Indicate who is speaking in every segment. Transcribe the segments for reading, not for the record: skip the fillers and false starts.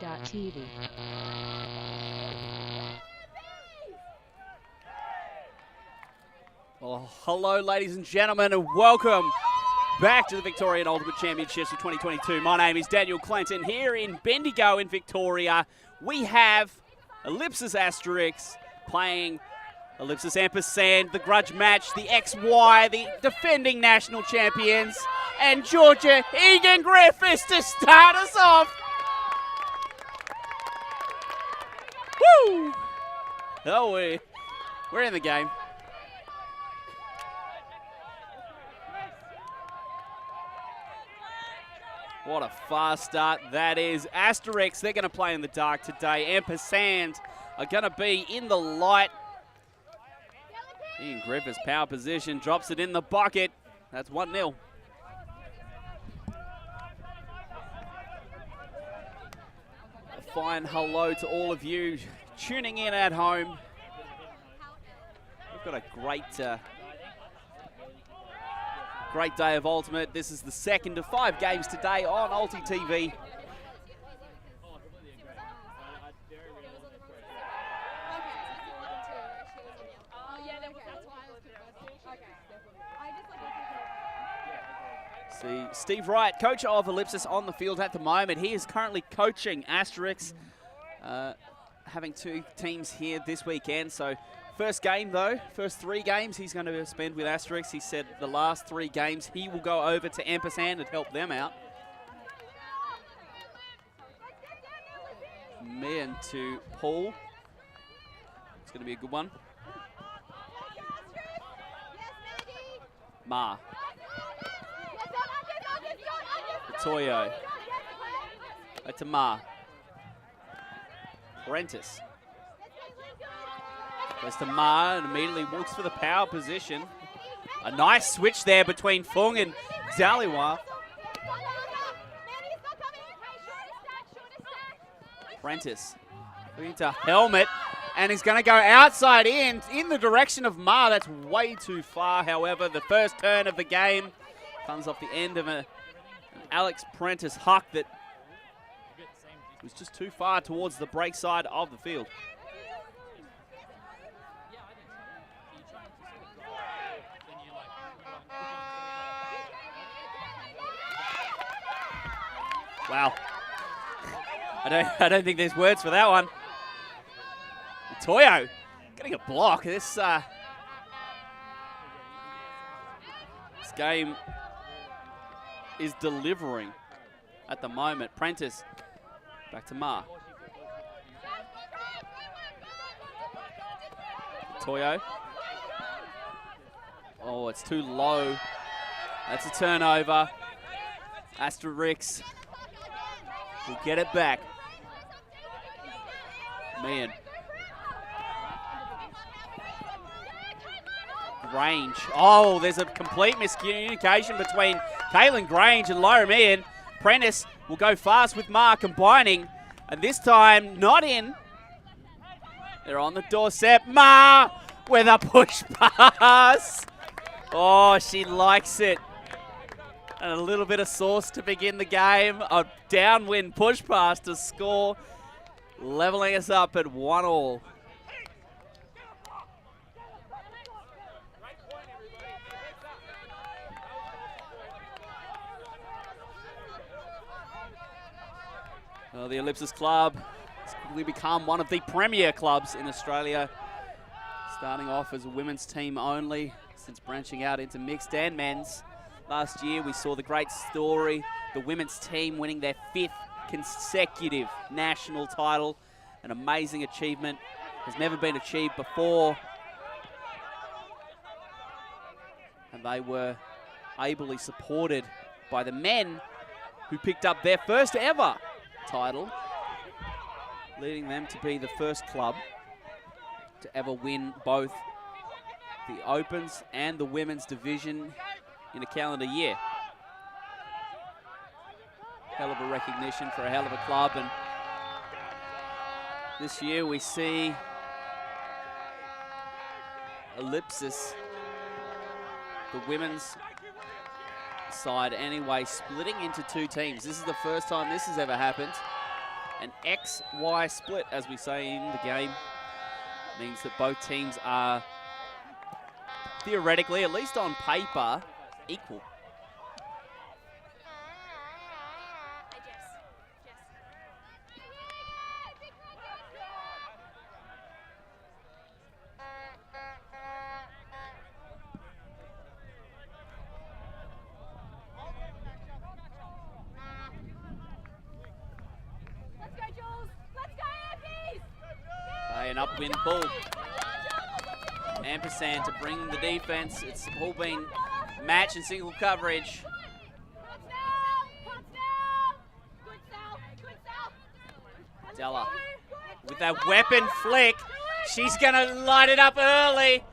Speaker 1: Reality.tv.
Speaker 2: Well, hello, ladies and gentlemen, and welcome back to the Victorian Ultimate Championships of 2022. My name is Daniel Clinton. Here in Bendigo in Victoria, we have Ellipsis Asterisk playing Ellipsis Ampersand, the grudge match, the XY, the defending national champions, and Georgia Egan Griffiths to start us off. Woo! Oh, we're in the game. What a fast start that is. Asterisk, they're going to play in the dark today. Ampersand are going to be in the light. Ian Griffiths, power position, drops it in the bucket. That's 1-0. A fine hello to all of you tuning in at home. We've got a great day of Ultimate. This is the second of 5 games today on Ulti TV. See Steve Wright, coach of Ellipsis, on the field at the moment. He is currently coaching Asterisk, having 2 teams here this weekend. So first game though, first 3 games he's going to spend with Asterisk. He said the last 3 games he will go over to Ampersand and help them out. Man to Paul. It's going to be a good one. Ma. Toyo. Back to Ma. Prentice. Goes to Ma and immediately walks for the power position. A nice switch there between Fung and Daliwa. Prentice into helmet, and he's going to go outside in the direction of Ma. That's way too far. However, the first turn of the game comes off the end of an Alex Prentice huck that was just too far towards the break side of the field. Wow. I don't think there's words for that one. Toyo getting a block. This game is delivering at the moment. Prentice back to Ma. Toyo. Oh, it's too low. That's a turnover. Asterisk will get it back. Man. Grange. Oh, there's a complete miscommunication between Caitlin Grange and Lyra Meehan. Prentice will go fast with Ma combining, and this time not in. They're on the doorstep. Ma with a push pass. Oh, she likes it. And a little bit of sauce to begin the game. A downwind push pass to score, leveling us up at 1-1. Well, the Ellipsis Club has quickly become one of the premier clubs in Australia, starting off as a women's team only, since branching out into mixed and men's. Last year we saw the great story, the women's team winning their 5th consecutive national title. An amazing achievement, has never been achieved before. And they were ably supported by the men who picked up their first ever title, leading them to be the first club to ever win both the Opens and the women's division in a calendar year. Hell of a recognition for a hell of a club, and this year we see Ellipsis, the women's side anyway, splitting into 2 teams. This is the first time this has ever happened. an XY split, as we say in the game. Means that both teams are theoretically, at least on paper, equal. An upwind pull. Ampersand to bring the defense. It's all been match and single coverage. Della with that weapon flick. She's going to light it up early.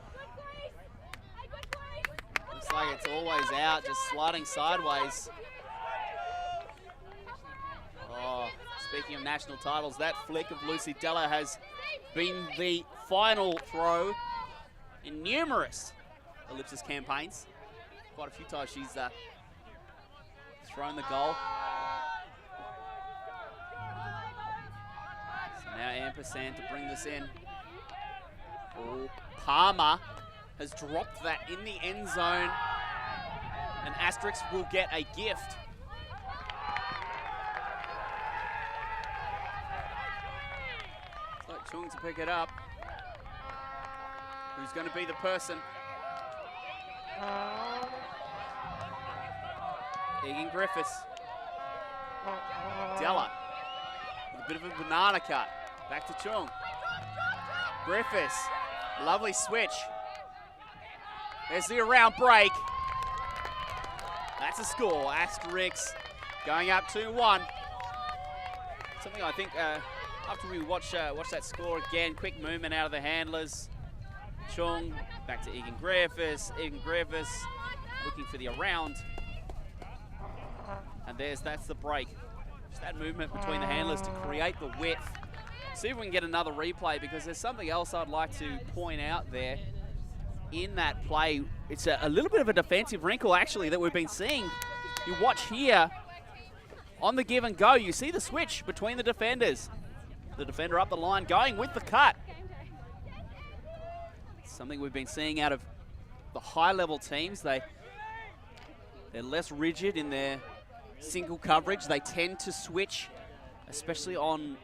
Speaker 2: Looks like it's always out, just sliding sideways. Oh, speaking of national titles, that flick of Lucy Della has been the final throw in numerous Ellipsis campaigns. Quite a few times she's thrown the goal. So now Ampersand to bring this in. Oh, Palmer has dropped that in the end zone, and Asterisk will get a gift. Chung to pick it up. Who's going to be the person? Egan Griffiths. Della with a bit of a banana cut. Back to Chung. Griffiths. Lovely switch. There's the around break. That's a score. Asterisk going up 2-1. Something I think after we watch that score again, quick movement out of the handlers. Chung back to Egan Griffiths. Egan Griffiths looking for the around. And that's the break. Just that movement between the handlers to create the width. See if we can get another replay, because there's something else I'd like to point out there in that play. It's a little bit of a defensive wrinkle, actually, that we've been seeing. You watch here on the give and go, you see the switch between the defenders. The defender up the line going with the cut. Something we've been seeing out of the high-level teams. They're less rigid in their single coverage. They tend to switch, especially on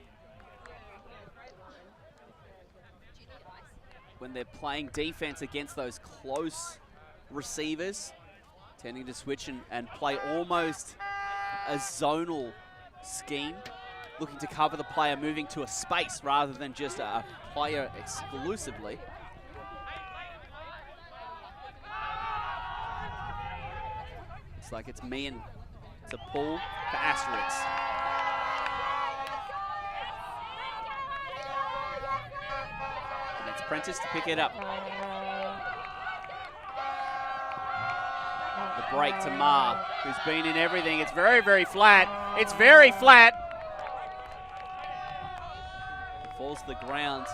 Speaker 2: when they're playing defense against those close receivers, tending to switch and play almost a zonal scheme, looking to cover the player moving to a space rather than just a player exclusively. Looks like it's Meehan to pull for Asterisk. And it's Prentice to pick it up. The break to Maehr, who's been in everything. It's very, very flat. It's very flat. Falls to the ground.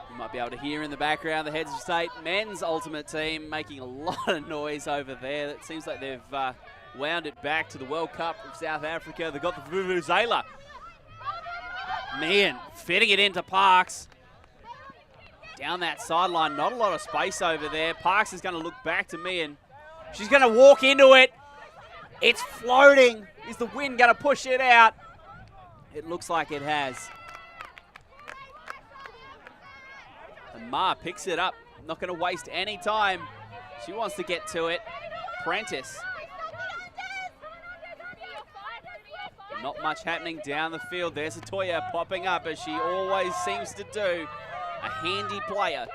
Speaker 2: You might be able to hear in the background the heads of state men's ultimate team making a lot of noise over there. It seems like they've wound it back to the World Cup of South Africa. They've got the Vuvuzela. Meehan fitting it into Parks. Down that sideline, not a lot of space over there. Parks is going to look back to Meehan. She's going to walk into it. It's floating. Is the wind going to push it out? It looks like it has. And Maehr picks it up. Not going to waste any time. She wants to get to it. Prentice. Not much happening down the field. There's Atoya popping up, as she always seems to do. A handy player.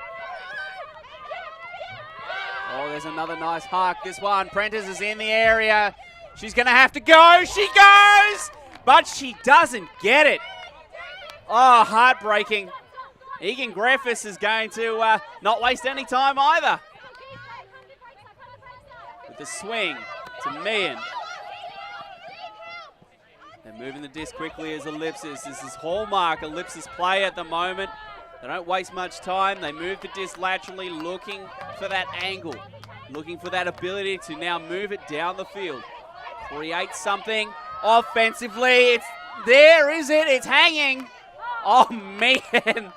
Speaker 2: Oh, there's another nice hike. This one, Prentice is in the area. She's going to have to go. She goes, but she doesn't get it. Oh, heartbreaking. Egan Griffiths is going to not waste any time either. With the swing to Meehan. They're moving the disc quickly as Ellipsis. This is hallmark Ellipsis play at the moment. They don't waste much time. They move the disc laterally, looking for that angle. looking for that ability to now move it down the field. Create something offensively. It's there, is it? It's hanging. Oh, man.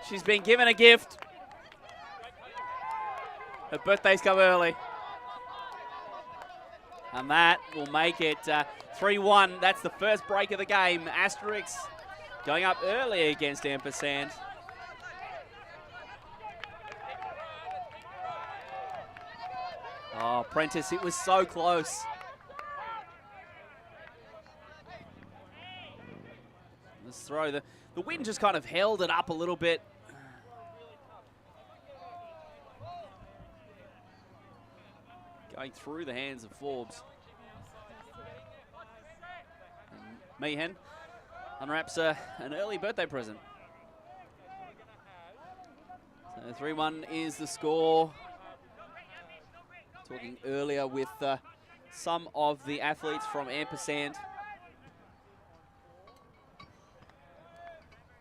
Speaker 2: She's been given a gift. Her birthday's come early. And that will make it 3-1. That's the first break of the game. Asterisk going up early against Ampersand. Oh, Prentice, it was so close. Let's throw the wind just kind of held it up a little bit. Going through the hands of Forbes. And Meehan unwraps an early birthday present. So 3-1 is the score. Talking earlier with some of the athletes from Ampersand.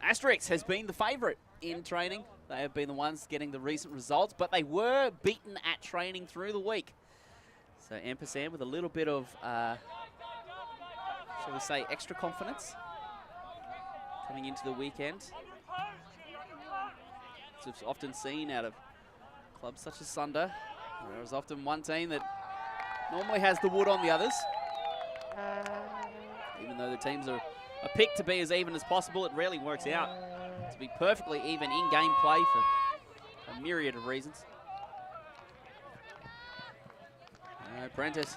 Speaker 2: Asterisk has been the favourite in training. They have been the ones getting the recent results, but they were beaten at training through the week. So Ampersand with a little bit of, shall we say, extra confidence coming into the weekend. It's often seen out of clubs such as Sunder. There's often one team that normally has the wood on the others. Even though the teams are picked to be as even as possible, it rarely works out to be perfectly even in-game play for a myriad of reasons. Prentice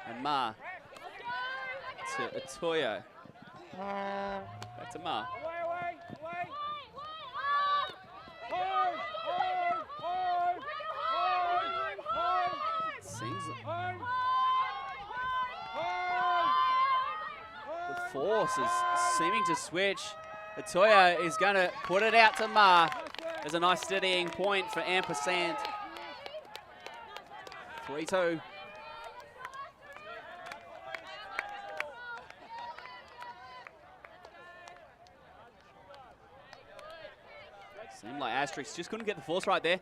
Speaker 2: and Ma to Atoyo. Back to Ma. Seems like the force is seeming to switch. Atoyo is going to put it out to Ma. There's a nice steadying point for Ampersand. 3-2. Seemed like Asterisk just couldn't get the force right there.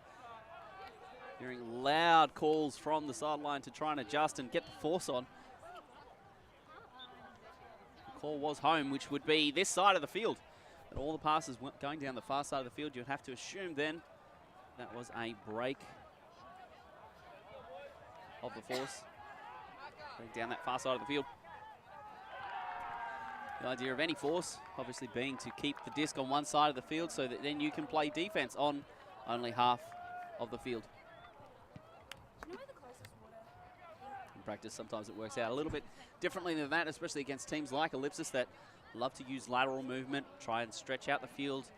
Speaker 2: Hearing loud calls from the sideline to try and adjust and get the force on. The call was home, which would be this side of the field. And all the passes went going down the far side of the field. You'd have to assume then that was a break of the force. Going down that far side of the field. The idea of any force obviously being to keep the disc on one side of the field so that then you can play defense on only half of the field. In practice, sometimes it works out a little bit differently than that, especially against teams like Ellipsis that love to use lateral movement, try and stretch out the field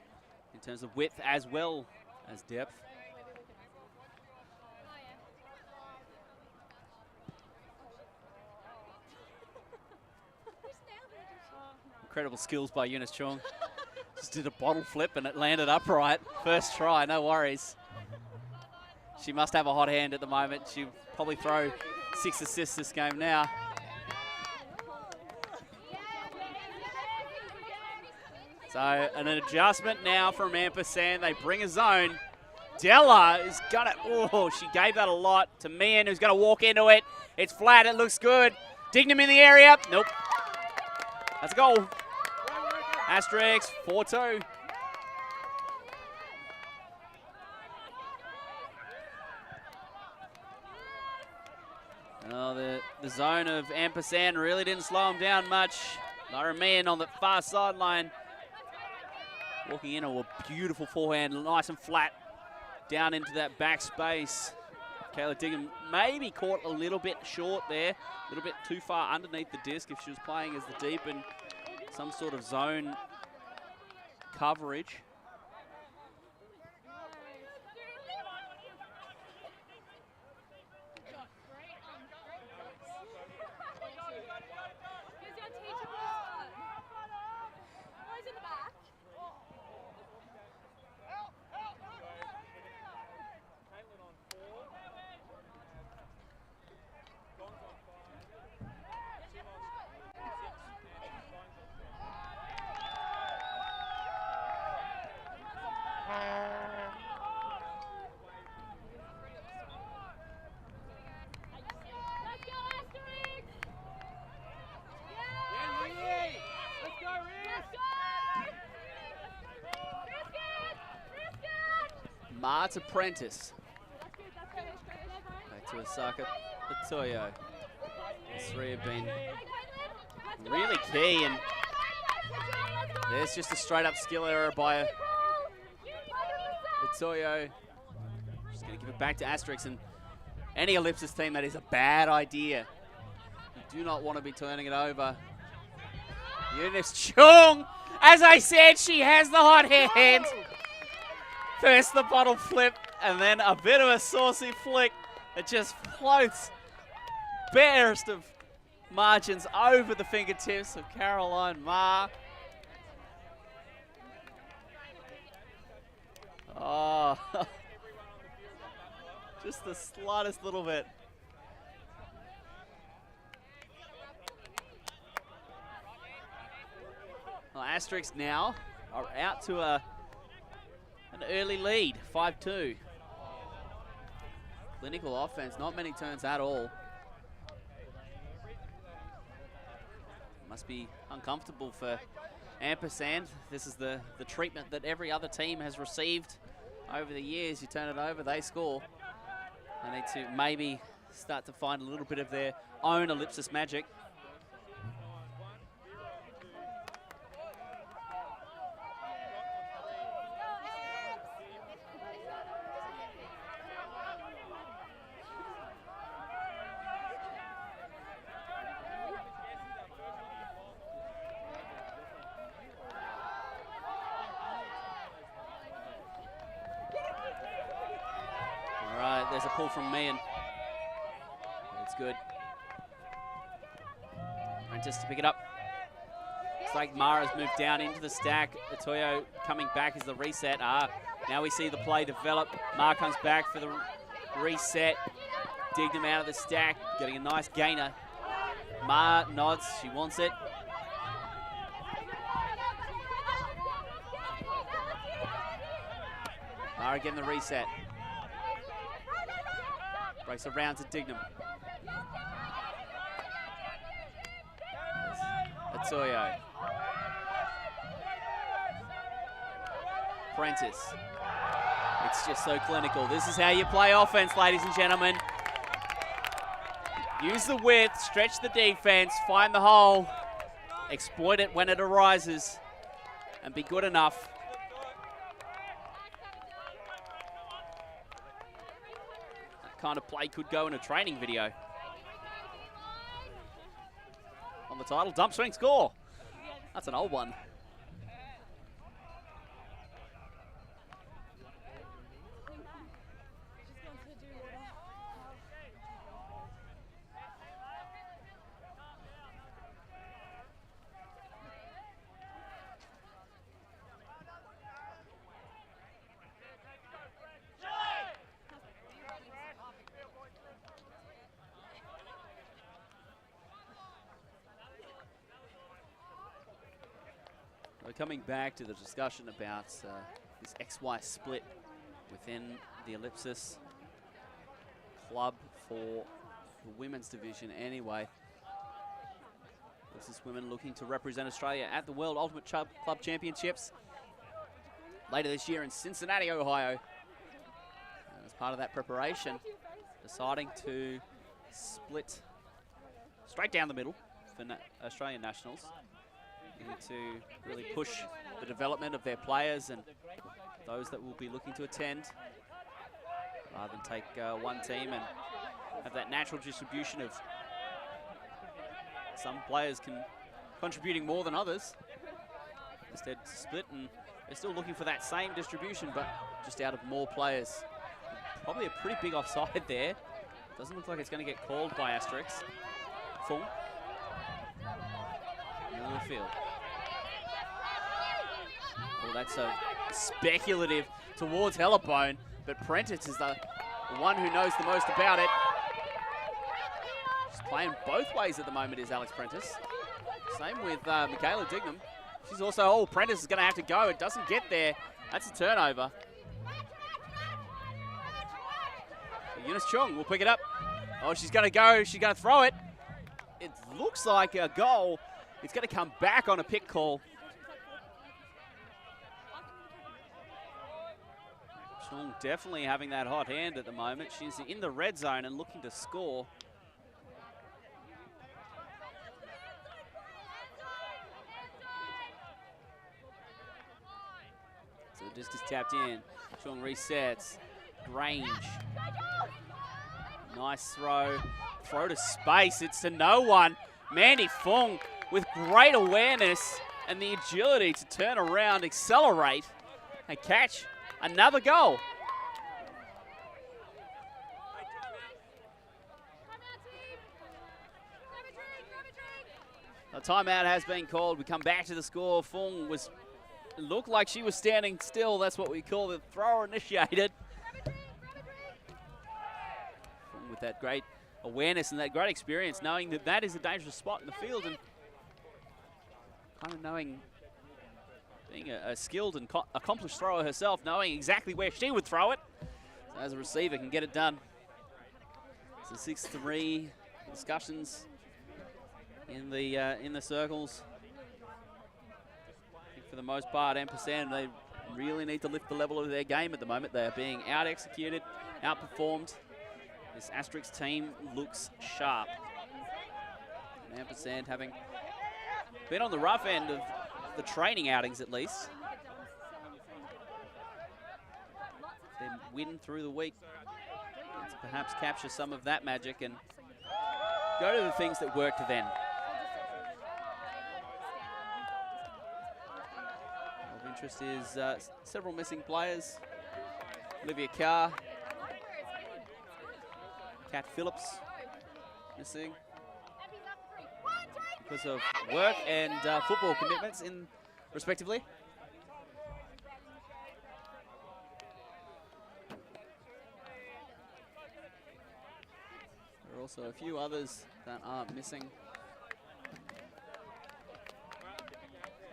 Speaker 2: in terms of width as well as depth. Incredible skills by Eunice Chung. Just did a bottle flip and it landed upright. First try, no worries. She must have a hot hand at the moment. She'll probably throw 6 assists this game now. So an adjustment now from Ampersand. They bring a zone. Della is gonna, oh, she gave that a lot to Meehan, who's gonna walk into it. It's flat, it looks good. Dignam in the area, nope. That's a goal. Asterisk, 4-2. Oh, the zone of Ampersand really didn't slow him down much. Lyra Meehan on the far sideline. Walking into a beautiful forehand, nice and flat, down into that back space. Kayla Dignam maybe caught a little bit short there, a little bit too far underneath the disc if she was playing as the deep and some sort of zone coverage. Mart's apprentice. Back to Osaka Atoyo. The three have been really key, and there's just a straight up skill error by Atoyo. Just going to give it back to Asterisk, and any Ellipsis team, that is a bad idea. You do not want to be turning it over. Eunice Chung, as I said, she has the hot hand. First the bottle flip, and then a bit of a saucy flick that just floats barest of margins over the fingertips of Caroline Maehr. Oh, just the slightest little bit. Well, Asterisk now are out to an early lead, 5-2. Clinical offense, not many turns at all. Must be uncomfortable for Ampersand. This is the treatment that every other team has received over the years. You turn it over, they score. They need to maybe start to find a little bit of their own Ellipsis magic. There's a pull from Meehan. It's good. Apprentice to pick it up. Looks like Maehr has moved down into the stack. Atoyo coming back as the reset. Now we see the play develop. Maehr comes back for the reset. Dignam out of the stack, getting a nice gainer. Maehr nods, she wants it. Maehr getting the reset. Breaks around to Dignam. Atoyo. Apprentice. It's just so clinical. This is how you play offense, ladies and gentlemen. Use the width, stretch the defense, find the hole, exploit it when it arises, and be good enough. Kind of play could go in a training video. On the title, dump swing score. That's an old one. Coming back to the discussion about this XY split within the Ellipsis club for the women's division anyway. This is women looking to represent Australia at the World Ultimate Club Championships later this year in Cincinnati, Ohio. And as part of that preparation, deciding to split straight down the middle for Australian nationals. To really push the development of their players and those that will be looking to attend, rather than take one team and have that natural distribution of some players contributing more than others. Instead, split, and they're still looking for that same distribution, but just out of more players. Probably a pretty big offside there. Doesn't look like it's going to get called by Asterisk. Full. Middle of the field. Well, that's a speculative towards Hellebone, but Prentice is the one who knows the most about it. She's playing both ways at the moment is Alex Prentice. Same with Michaela Dignam. She's also, Prentice is going to have to go. It doesn't get there. That's a turnover. So Eunice Chung will pick it up. Oh, she's going to go. She's going to throw it. It looks like a goal. It's going to come back on a pick call. Fung definitely having that hot hand at the moment. She's in the red zone and looking to score. So the disc is tapped in. Chung resets. Range. Nice throw. Throw to space. It's to no one. Mandy Fung with great awareness and the agility to turn around, accelerate, and catch another goal. A timeout has been called. We come back to the score. Fung looked like she was standing still. That's what we call the thrower initiated. Fung with that great awareness and that great experience, knowing that that is a dangerous spot in the field, and kind of knowing, being a skilled and accomplished thrower herself, knowing exactly where she would throw it. So as a receiver, can get it done. So 6-3 discussions in the circles. I think for the most part, Ampersand, they really need to lift the level of their game at the moment. They are being out-executed, outperformed. This Asterisk team looks sharp. And Ampersand having been on the rough end of the training outings, at least. Then win through the week to perhaps capture some of that magic and go to the things that worked then. Of interest is several missing players. Olivia Carr, Kat Phillips missing because of work and football commitments respectively. There are also a few others that are missing.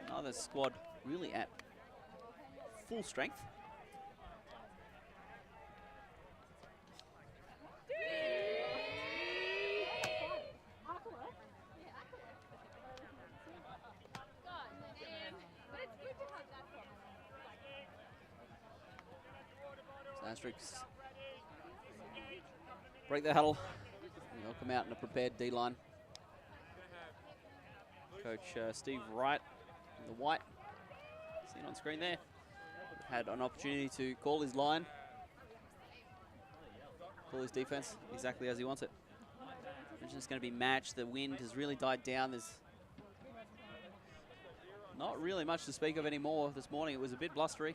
Speaker 2: Another squad really at full strength. Asterisk break the huddle. They'll come out in a prepared D-line. Coach Steve Wright in the white, seen on screen there, had an opportunity to call his line, call his defense exactly as he wants it. Mentioned it's going to be matched. The wind has really died down. There's not really much to speak of anymore this morning. It was a bit blustery,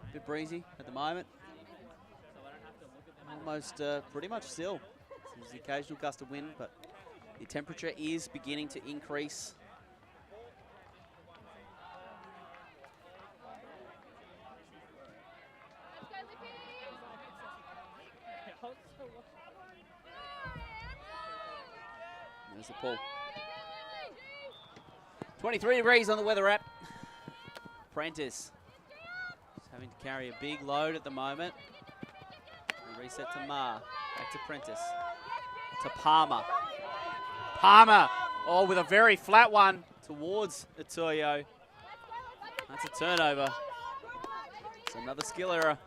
Speaker 2: a bit breezy at the moment. Almost pretty much still. There's the occasional gust of wind, but the temperature is beginning to increase. There's the pull. 23 degrees on the weather app. Prentice just having to carry a big load at the moment. Reset to Ma, back to Prentice, to Palmer. Palmer, oh, with a very flat one towards Atoyo. That's a turnover. It's another skill error.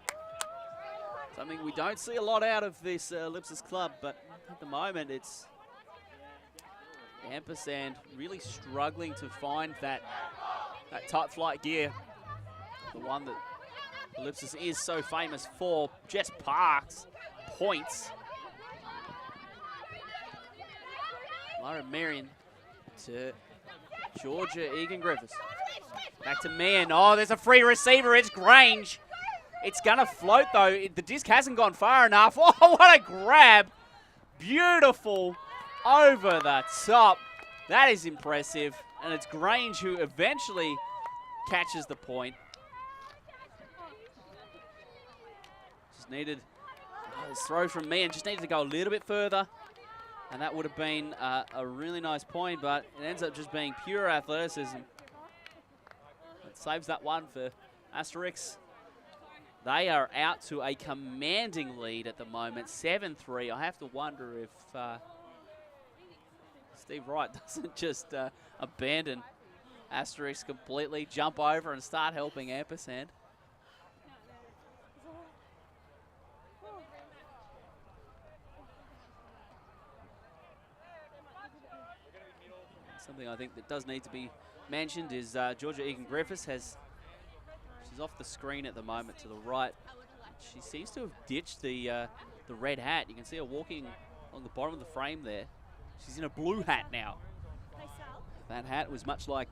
Speaker 2: Something we don't see a lot out of this Ellipsis club, but at the moment it's Ampersand really struggling to find that tight flight gear, the one that Ellipsis is so famous for. Jess Parks points. Lyra Marion to Georgia Egan-Griffiths. Back to Mann. Oh, there's a free receiver. It's Grange. It's going to float, though. The disc hasn't gone far enough. Oh, what a grab. Beautiful. Over the top. That is impressive. And it's Grange who eventually catches the point. Needed this throw from me and just needed to go a little bit further, and that would have been a really nice point, but it ends up just being pure athleticism. It saves that one for Asterisk. They are out to a commanding lead at the moment, 7-3. I have to wonder if Steve Wright doesn't just abandon Asterisk completely, jump over and start helping Ampersand. Something I think that does need to be mentioned is Georgia Egan-Griffiths she's off the screen at the moment to the right. She seems to have ditched the red hat. You can see her walking on the bottom of the frame there. She's in a blue hat now. That hat was much like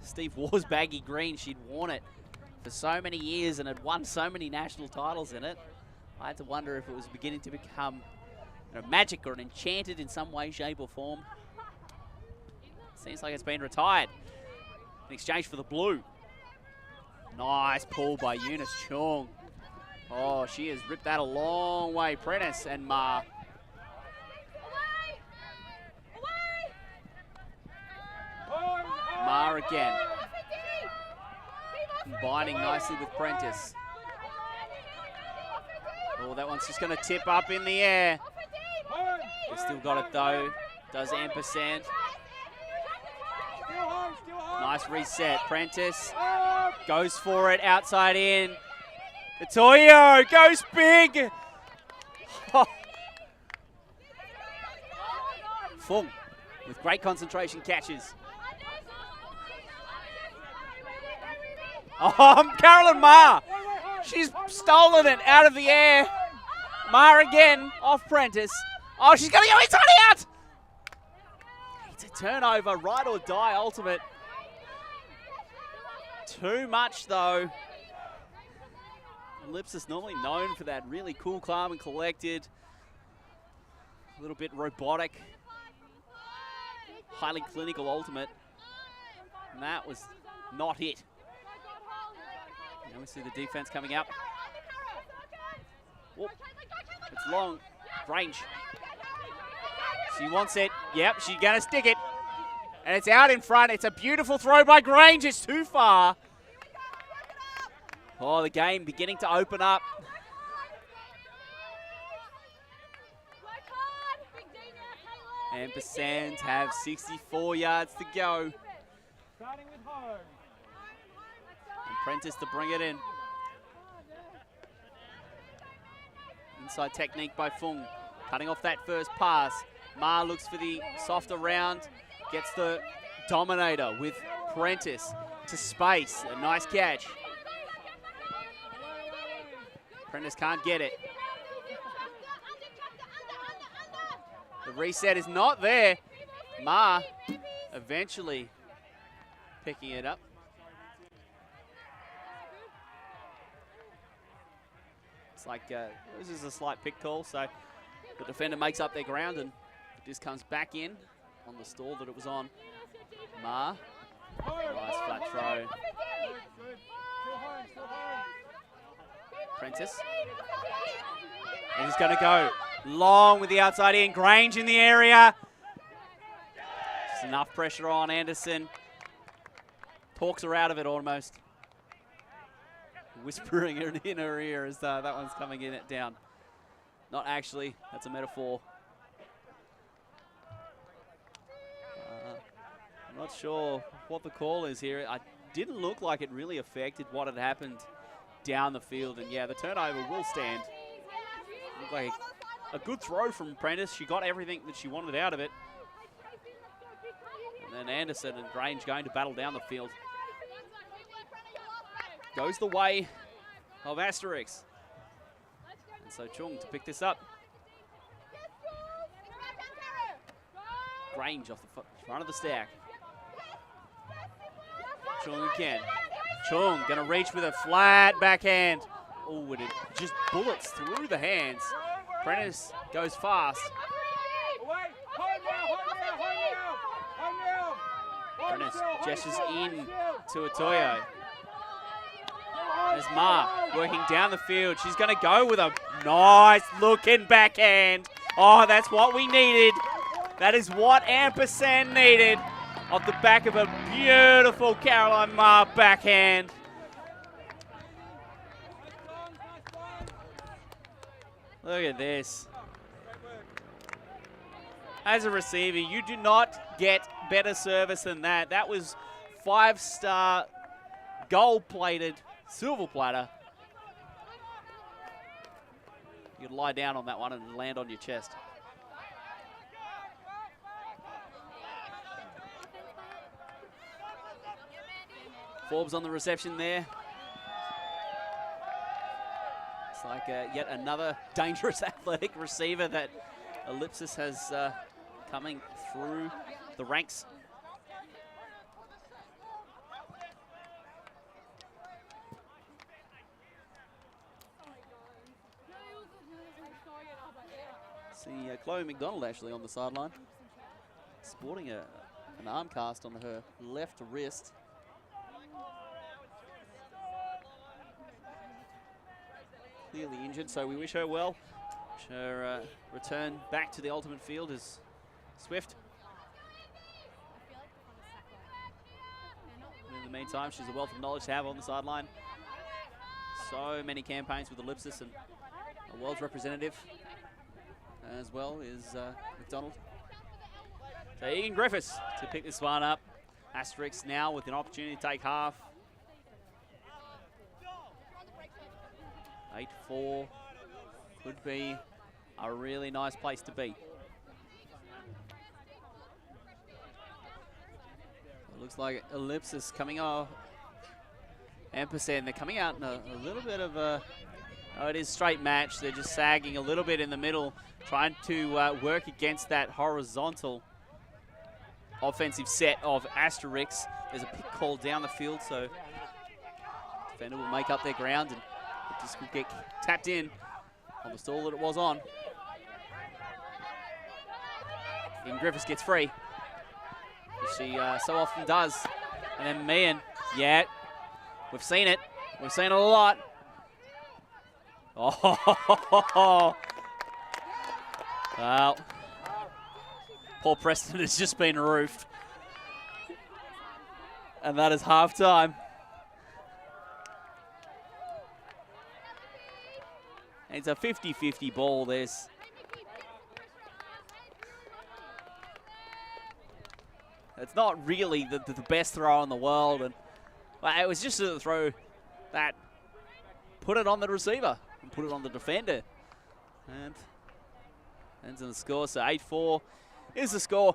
Speaker 2: Steve Waugh's baggy green. She'd worn it for so many years and had won so many national titles in it. I had to wonder if it was beginning to become magic or enchanted in some way, shape or form. Seems like it's been retired in exchange for the blue. Nice pull by Eunice Chung. Oh, she has ripped that a long way. Prentice and Ma. Ma again. Combining nicely with Prentice. Oh, that one's just going to tip up in the air. They've still got it though. Does Ampersand. Nice reset. Prentice goes for it, outside in. Itoyo goes big. Oh. Fung with great concentration catches. Oh, Carolyn Ma. She's stolen it out of the air. Ma again off Prentice. Oh, she's going to go inside out. It's a turnover, right or die ultimate. Too much though. Ellipsis normally known for that really cool, calm and collected, a little bit robotic, highly clinical ultimate. And that was not it. Now we see the defense coming up. Whoop. It's long. Grange. She wants it. Yep, she's going to stick it. And it's out in front. It's a beautiful throw by Grange. It's too far. Oh, the game beginning to open up. Ampersand have 64 yards to go. And Prentice to bring it in. Inside technique by Fung. Cutting off that first pass. Ma looks for the softer round. Gets the dominator with Prentice to space. A nice catch. Prentice can't get it. The reset is not there. Ma eventually picking it up. It's like this is a slight pick call, so the defender makes up their ground and it just comes back in on the stall that it was on. Ma. Nice flat throw. Prentice. And he's going to go long with the outside in. Grange in the area. Just enough pressure on Anderson. Talks her out of it almost. Whispering in her ear as that one's coming in it down. Not actually, that's a metaphor. I'm not sure what the call is here. It didn't look like it really affected what had happened down the field. And yeah, the turnover will stand. Looked like a good throw from Prentice. She got everything that she wanted out of it. And then Anderson and Grange going to battle down the field. Goes the way of Asterisk. And so Chung to pick this up. Grange off the front of the stack. Chung again. Chung going to reach with a flat backhand. Oh, it just bullets through the hands. Prentice goes fast. Prentice gestures in to Itoyo. There's Ma working down the field. She's going to go with a nice looking backhand. Oh, that's what we needed. That is what Ampersand needed. Off the back of a beautiful Caroline Ma backhand. Look at this. As a receiver, you do not get better service than that. That was 5-star, gold-plated, silver platter. You could lie down on that one and land on your chest. Forbes on the reception there. It's like yet another dangerous athletic receiver that Ellipsis has coming through the ranks. See Chloe McDonald actually on the sideline, sporting an arm cast on her left wrist. Clearly injured, so we wish her well. Wish her return back to the ultimate field is swift. In the meantime, she's a wealth of knowledge to have on the sideline. So many campaigns with Ellipsis, and a world's representative as well is McDonald. So Egan Griffiths to pick this one up. Asterisk now with an opportunity to take half. 8-4 could be a really nice place to be. It looks like Ellipsis coming off. Ampersand, they're coming out in a little bit of a, oh, it is straight match. They're just sagging a little bit in the middle, trying to work against that horizontal offensive set of Asterisk. There's a pick call down the field, so defender will make up their ground, and it just will get tapped in on the stall that it was on. Even Griffiths gets free, as she so often does. And then Meehan, yeah, we've seen it. We've seen it a lot. Oh, well, Paul Preston has just been roofed. And that is half time. It's a 50-50 ball. It's not really the best throw in the world, and it was just a throw that put it on the receiver and put it on the defender, and ends in the score. So 8-4 is the score.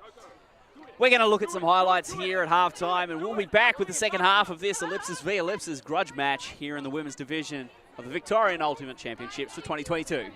Speaker 2: We're going to look at some highlights here at halftime, and we'll be back with the second half of this Ellipsis v Ellipsis grudge match here in the women's division of the Victorian Ultimate Championships for 2022.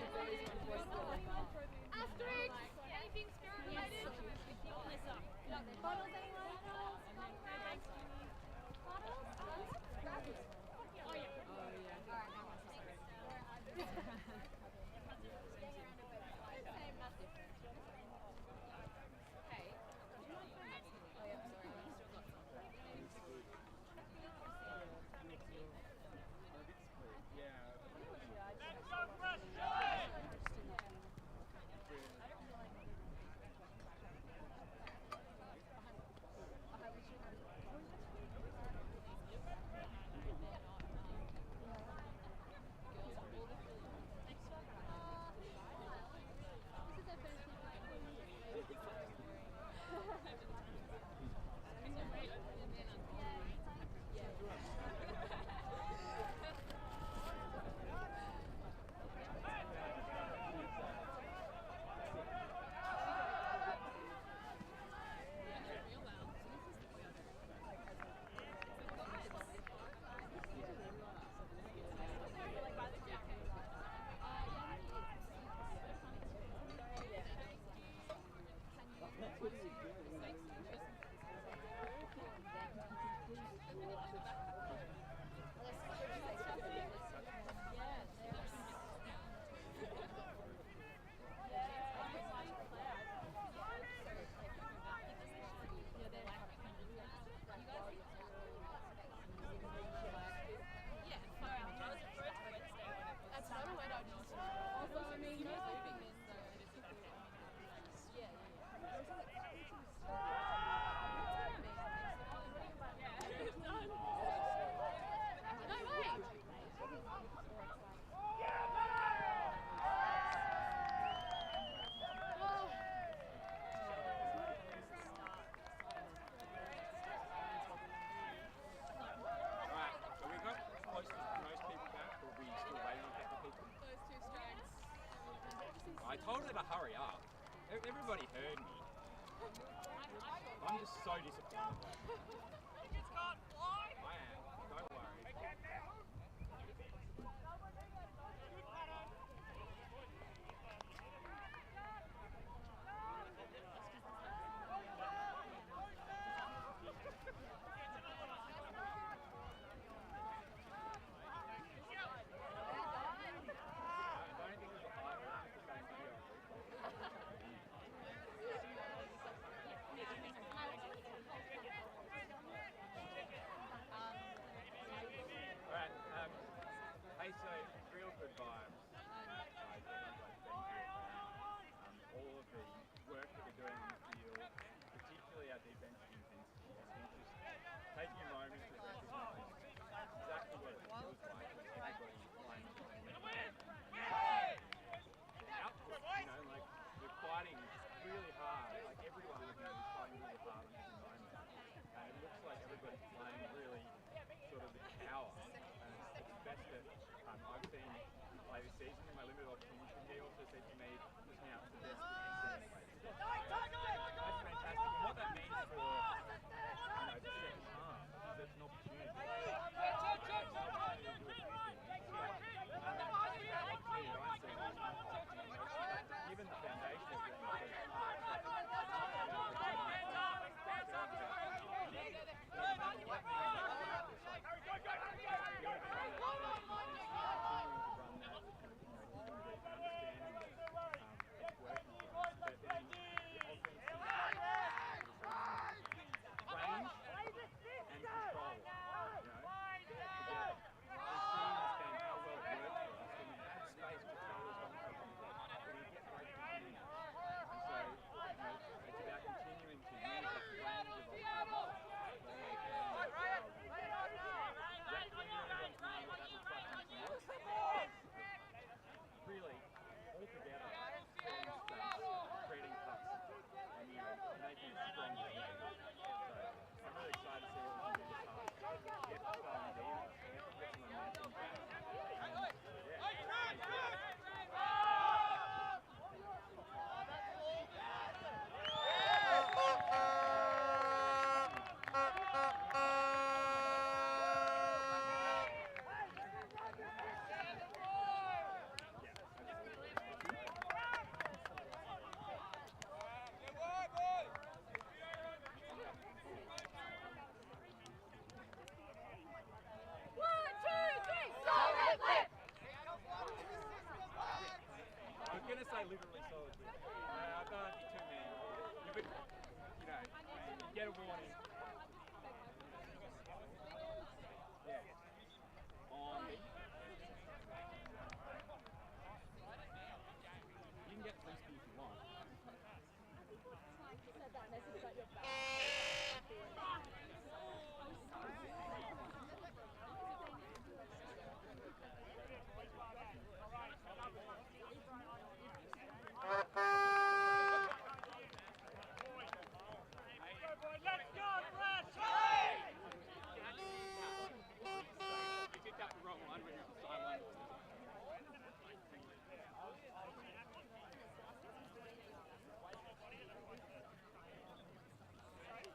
Speaker 1: I told her to hurry up. Everybody heard me. I'm just so disappointed. I am. Hey, so real good vibes. All of the work that we're doing on the field, particularly our defensive intensity, I think just taking a moment to recognise exactly what it feels like when everybody's playing the output. You know, like we're fighting really hard. Like everyone is fighting really hard on this moment, and it looks like everybody's playing really sort of the power. And it's best that I've seen play this season in my limited opportunity. He also said to me just now it's the best that he's seen play. That's fantastic. And what that means for the second half is that's an opportunity. Given the foundation of it, literally solid. I can't be too mean. You could, you know, get a warning. Yeah. On. You can get frisbee if you want.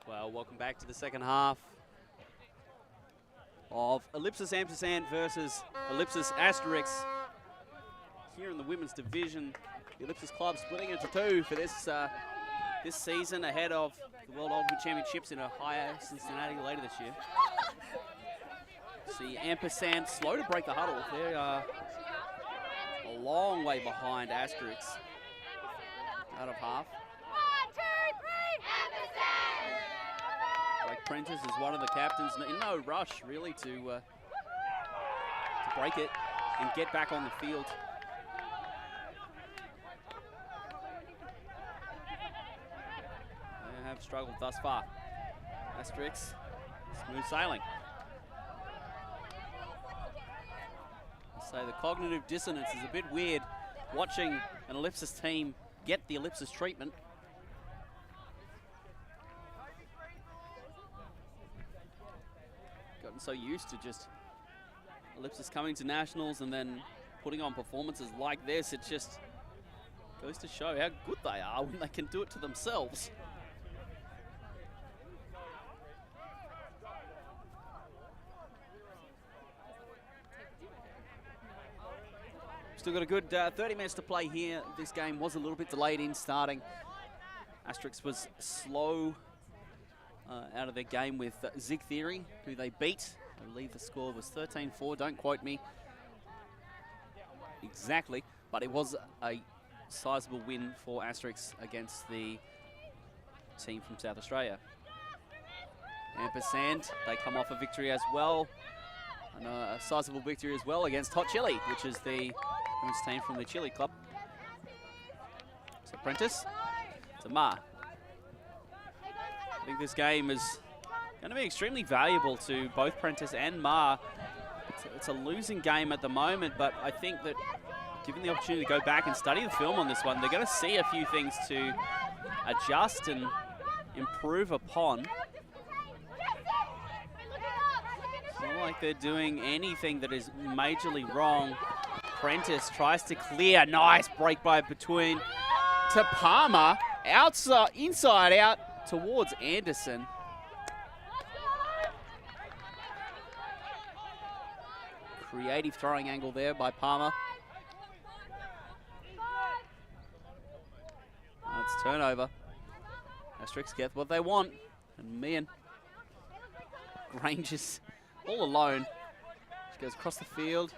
Speaker 2: Well, welcome back to the second half of Ellipsis Ampersand versus Ellipsis Asterisk. Here in the women's division, the Ellipsis club splitting into two for this this season ahead of the World Ultimate Championships in Ohio, Cincinnati later this year. See Ampersand slow to break the huddle. They are a long way behind Asterisk out of half. Prentice is one of the captains, in no rush really to break it and get back on the field. They have struggled thus far. Asterisk, smooth sailing. So the cognitive dissonance is a bit weird watching an Ellipsis team get the Ellipsis treatment. So used to just Ellipsis coming to nationals and then putting on performances like this, it just goes to show how good they are when they can do it to themselves. Still got a good 30 minutes to play here. This game was a little bit delayed in starting. Asterisk was slow out of their game with Zig Theory, who they beat. I believe the score was 13-4. Don't quote me exactly, but it was a sizable win for Asterisk against the team from South Australia. Ampersand, they come off a victory as well. And a sizable victory as well against Hot Chili, which is the women's team from the Chili Club. So Prentice to Ma. I think this game is going to be extremely valuable to both Prentice and Ma. It's a losing game at the moment, but I think that given the opportunity to go back and study the film on this one, they're going to see a few things to adjust and improve upon. It's not like they're doing anything that is majorly wrong. Prentice tries to clear. Nice break by between to Palmer. Outside, inside out towards Anderson. Creative throwing angle there by Palmer. It's turnover. Asterisk get what they want. And Meehan. Grange is all alone. She goes across the field.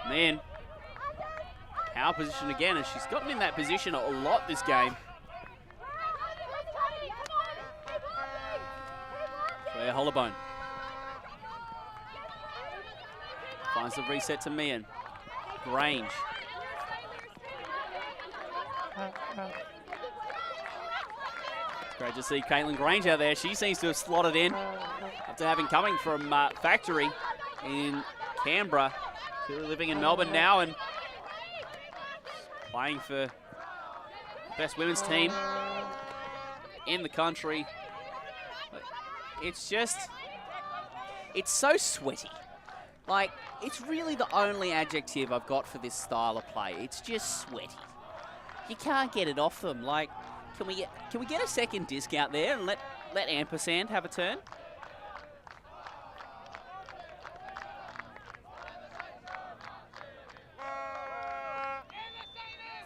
Speaker 2: Meehan. Power position again, and she's gotten in that position a lot this game. Claire Hollowbone. Finds the reset to Meehan. Grange. It's great to see Caitlin Grange out there. She seems to have slotted in after having coming from factory in Canberra. Still living in Melbourne now and playing for the best women's team in the country. It's just, it's so sweaty. Like, it's really the only adjective I've got for this style of play. It's just sweaty. You can't get it off them. Like, can we get a second discount there and let Ampersand have a turn?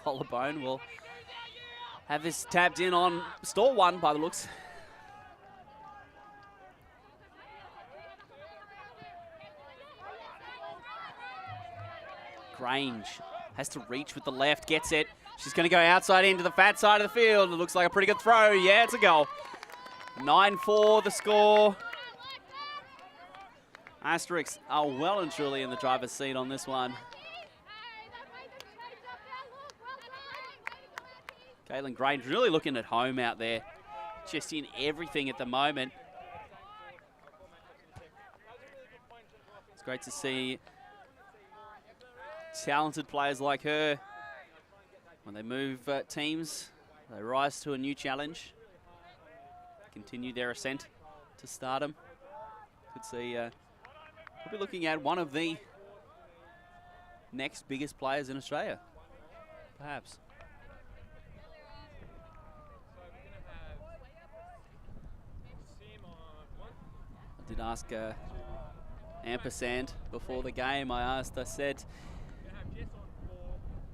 Speaker 2: Hollowbone will have this tapped in on stall one by the looks. Grange has to reach with the left, gets it. She's going to go outside into the fat side of the field. It looks like a pretty good throw. Yeah, it's a goal. 9-4 the score. Asterisk are well and truly in the driver's seat on this one. Caitlin Grange really looking at home out there. Just in everything at the moment. It's great to see talented players like her. When they move teams, they rise to a new challenge. Continue their ascent to stardom. Could see, could be looking at one of the next biggest players in Australia, perhaps. I did ask Ampersand before the game. I said,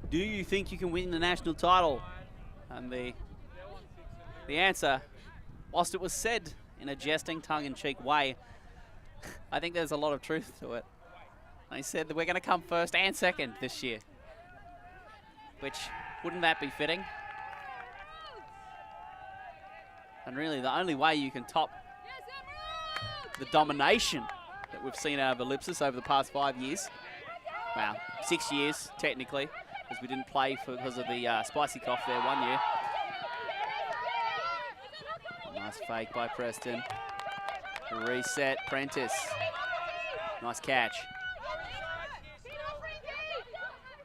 Speaker 2: do you think you can win the national title? And the answer, whilst it was said in a jesting, tongue-in-cheek way, I think there's a lot of truth to it. They said that we're going to come first and second this year. Which, wouldn't that be fitting? And really, the only way you can top the domination that we've seen out of Ellipsis over the past 5 years, well, 6 years, technically, because we didn't play because of the spicy cough there 1 year. Nice fake by Preston. Reset, Prentice. Nice catch.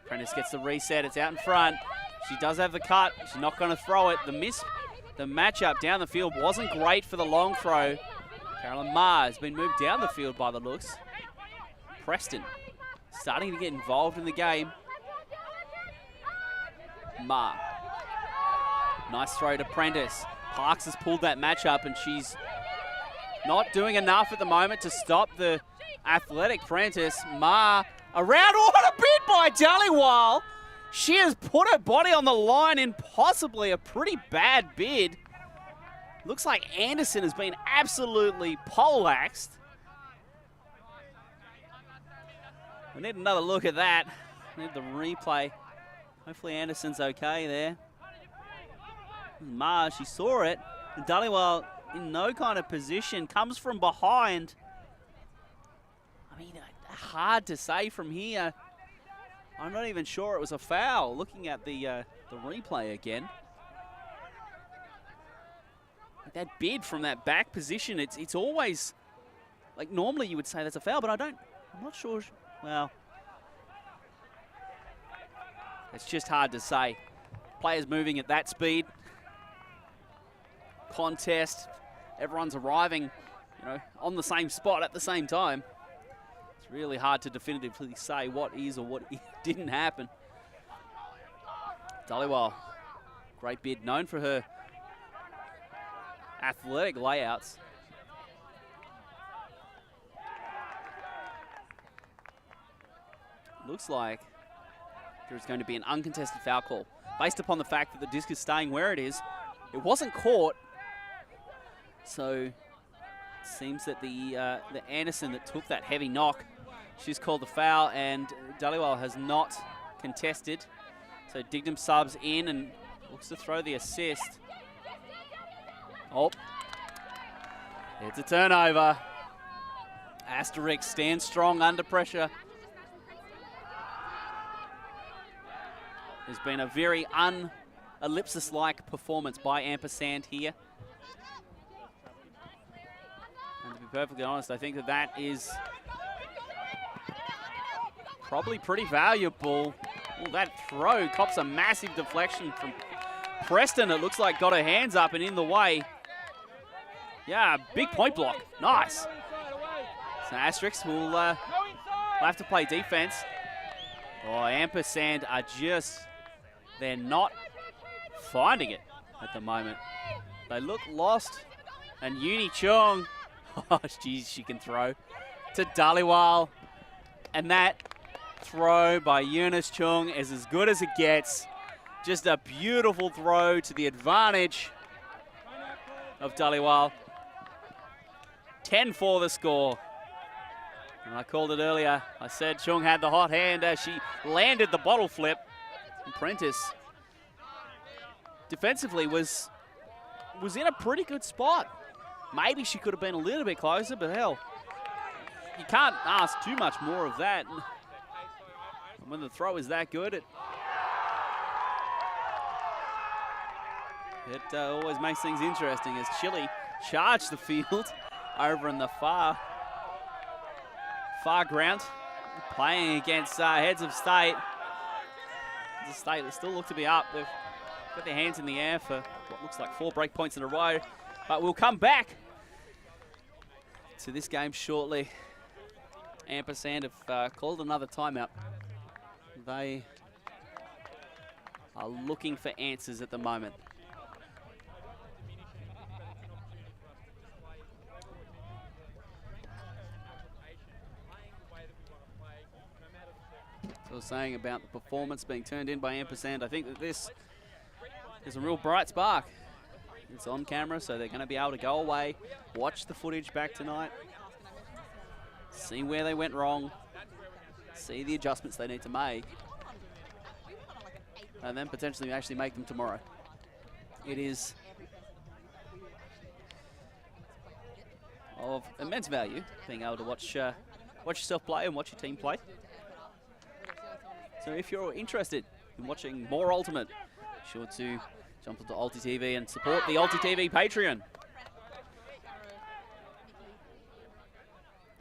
Speaker 2: Prentice gets the reset, it's out in front. She does have the cut, she's not going to throw it. The matchup down the field wasn't great for the long throw. Carolyn Ma has been moved down the field by the looks. Preston starting to get involved in the game. Ma. Nice throw to Prentice. Parks has pulled that match up and she's not doing enough at the moment to stop the athletic Prentice. Maehr around. Oh, what a bid by Dhaliwal. She has put her body on the line in possibly a pretty bad bid. Looks like Anderson has been absolutely poleaxed. We need another look at that. We need the replay. Hopefully Anderson's okay there. Maehr, she saw it. And Dhaliwal in no kind of position, comes from behind. I mean, hard to say from here. I'm not even sure it was a foul, looking at the replay again. That bid from that back position, it's always, like normally you would say that's a foul, but I'm not sure, well, it's just hard to say. Players moving at that speed. Contest, everyone's arriving, on the same spot at the same time. It's really hard to definitively say what is or what didn't happen. Dhaliwal, great bid, known for her athletic layouts. Looks like there's going to be an uncontested foul call based upon the fact that the disc is staying where it is. It wasn't caught, so it seems that the Anderson that took that heavy knock, she's called the foul, and Dhaliwal has not contested. So Dignam subs in and looks to throw the assist. Oh, it's a turnover. Asterisk stands strong under pressure. There's been a very un-Ellipsis-like performance by Ampersand here. And to be perfectly honest, I think that is probably pretty valuable. Ooh, that throw cops a massive deflection from Preston. It looks like got her hands up and in the way. Yeah, big point block. Nice. So Asterisk will have to play defense. Oh, Ampersand are just, they're not finding it at the moment. They look lost. And Uni Chung, oh, geez, she can throw to Dhaliwal. And that throw by Eunice Chung is as good as it gets. Just a beautiful throw to the advantage of Dhaliwal. 10-4 the score. And I called it earlier. I said Chung had the hot hand as she landed the bottle flip. And Prentice defensively was in a pretty good spot. Maybe she could have been a little bit closer, but hell, you can't ask too much more of that. And when the throw is that good, it always makes things interesting as Chile charge the field over in the far ground, playing against heads of state. Heads of state that still look to be up. They've got their hands in the air for what looks like 4 break points in a row. But we'll come back to this game shortly. Ampersand have called another timeout. They are looking for answers at the moment. So I was saying about the performance being turned in by Ampersand. I think that this is a real bright spark. It's on camera, so they're going to be able to go away, watch the footage back tonight, see where they went wrong, see the adjustments they need to make, and then potentially actually make them tomorrow. It is of immense value being able to watch yourself play and watch your team play. So if you're interested in watching more Ultimate, be sure to jump onto Ulti TV and support the Ulti TV Patreon.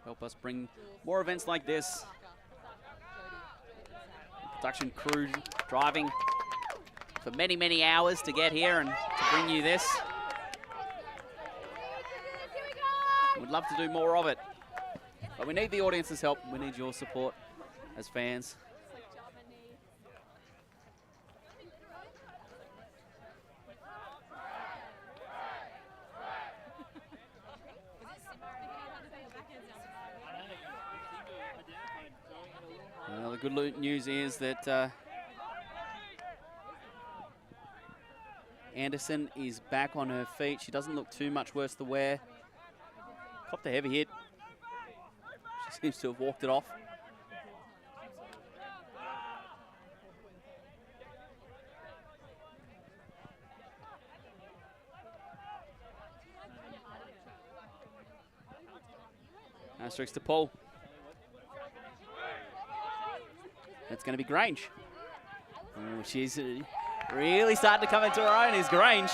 Speaker 2: Help us bring more events like this. Production crew driving for many, many hours to get here and to bring you this. We'd love to do more of it, but we need the audience's help. We need your support as fans. Well, the good news is that Anderson is back on her feet. She doesn't look too much worse to wear. Copped a heavy hit. She seems to have walked it off. Asterisk to Paul. That's going to be Grange. Oh, she's really starting to come into her own, is Grange.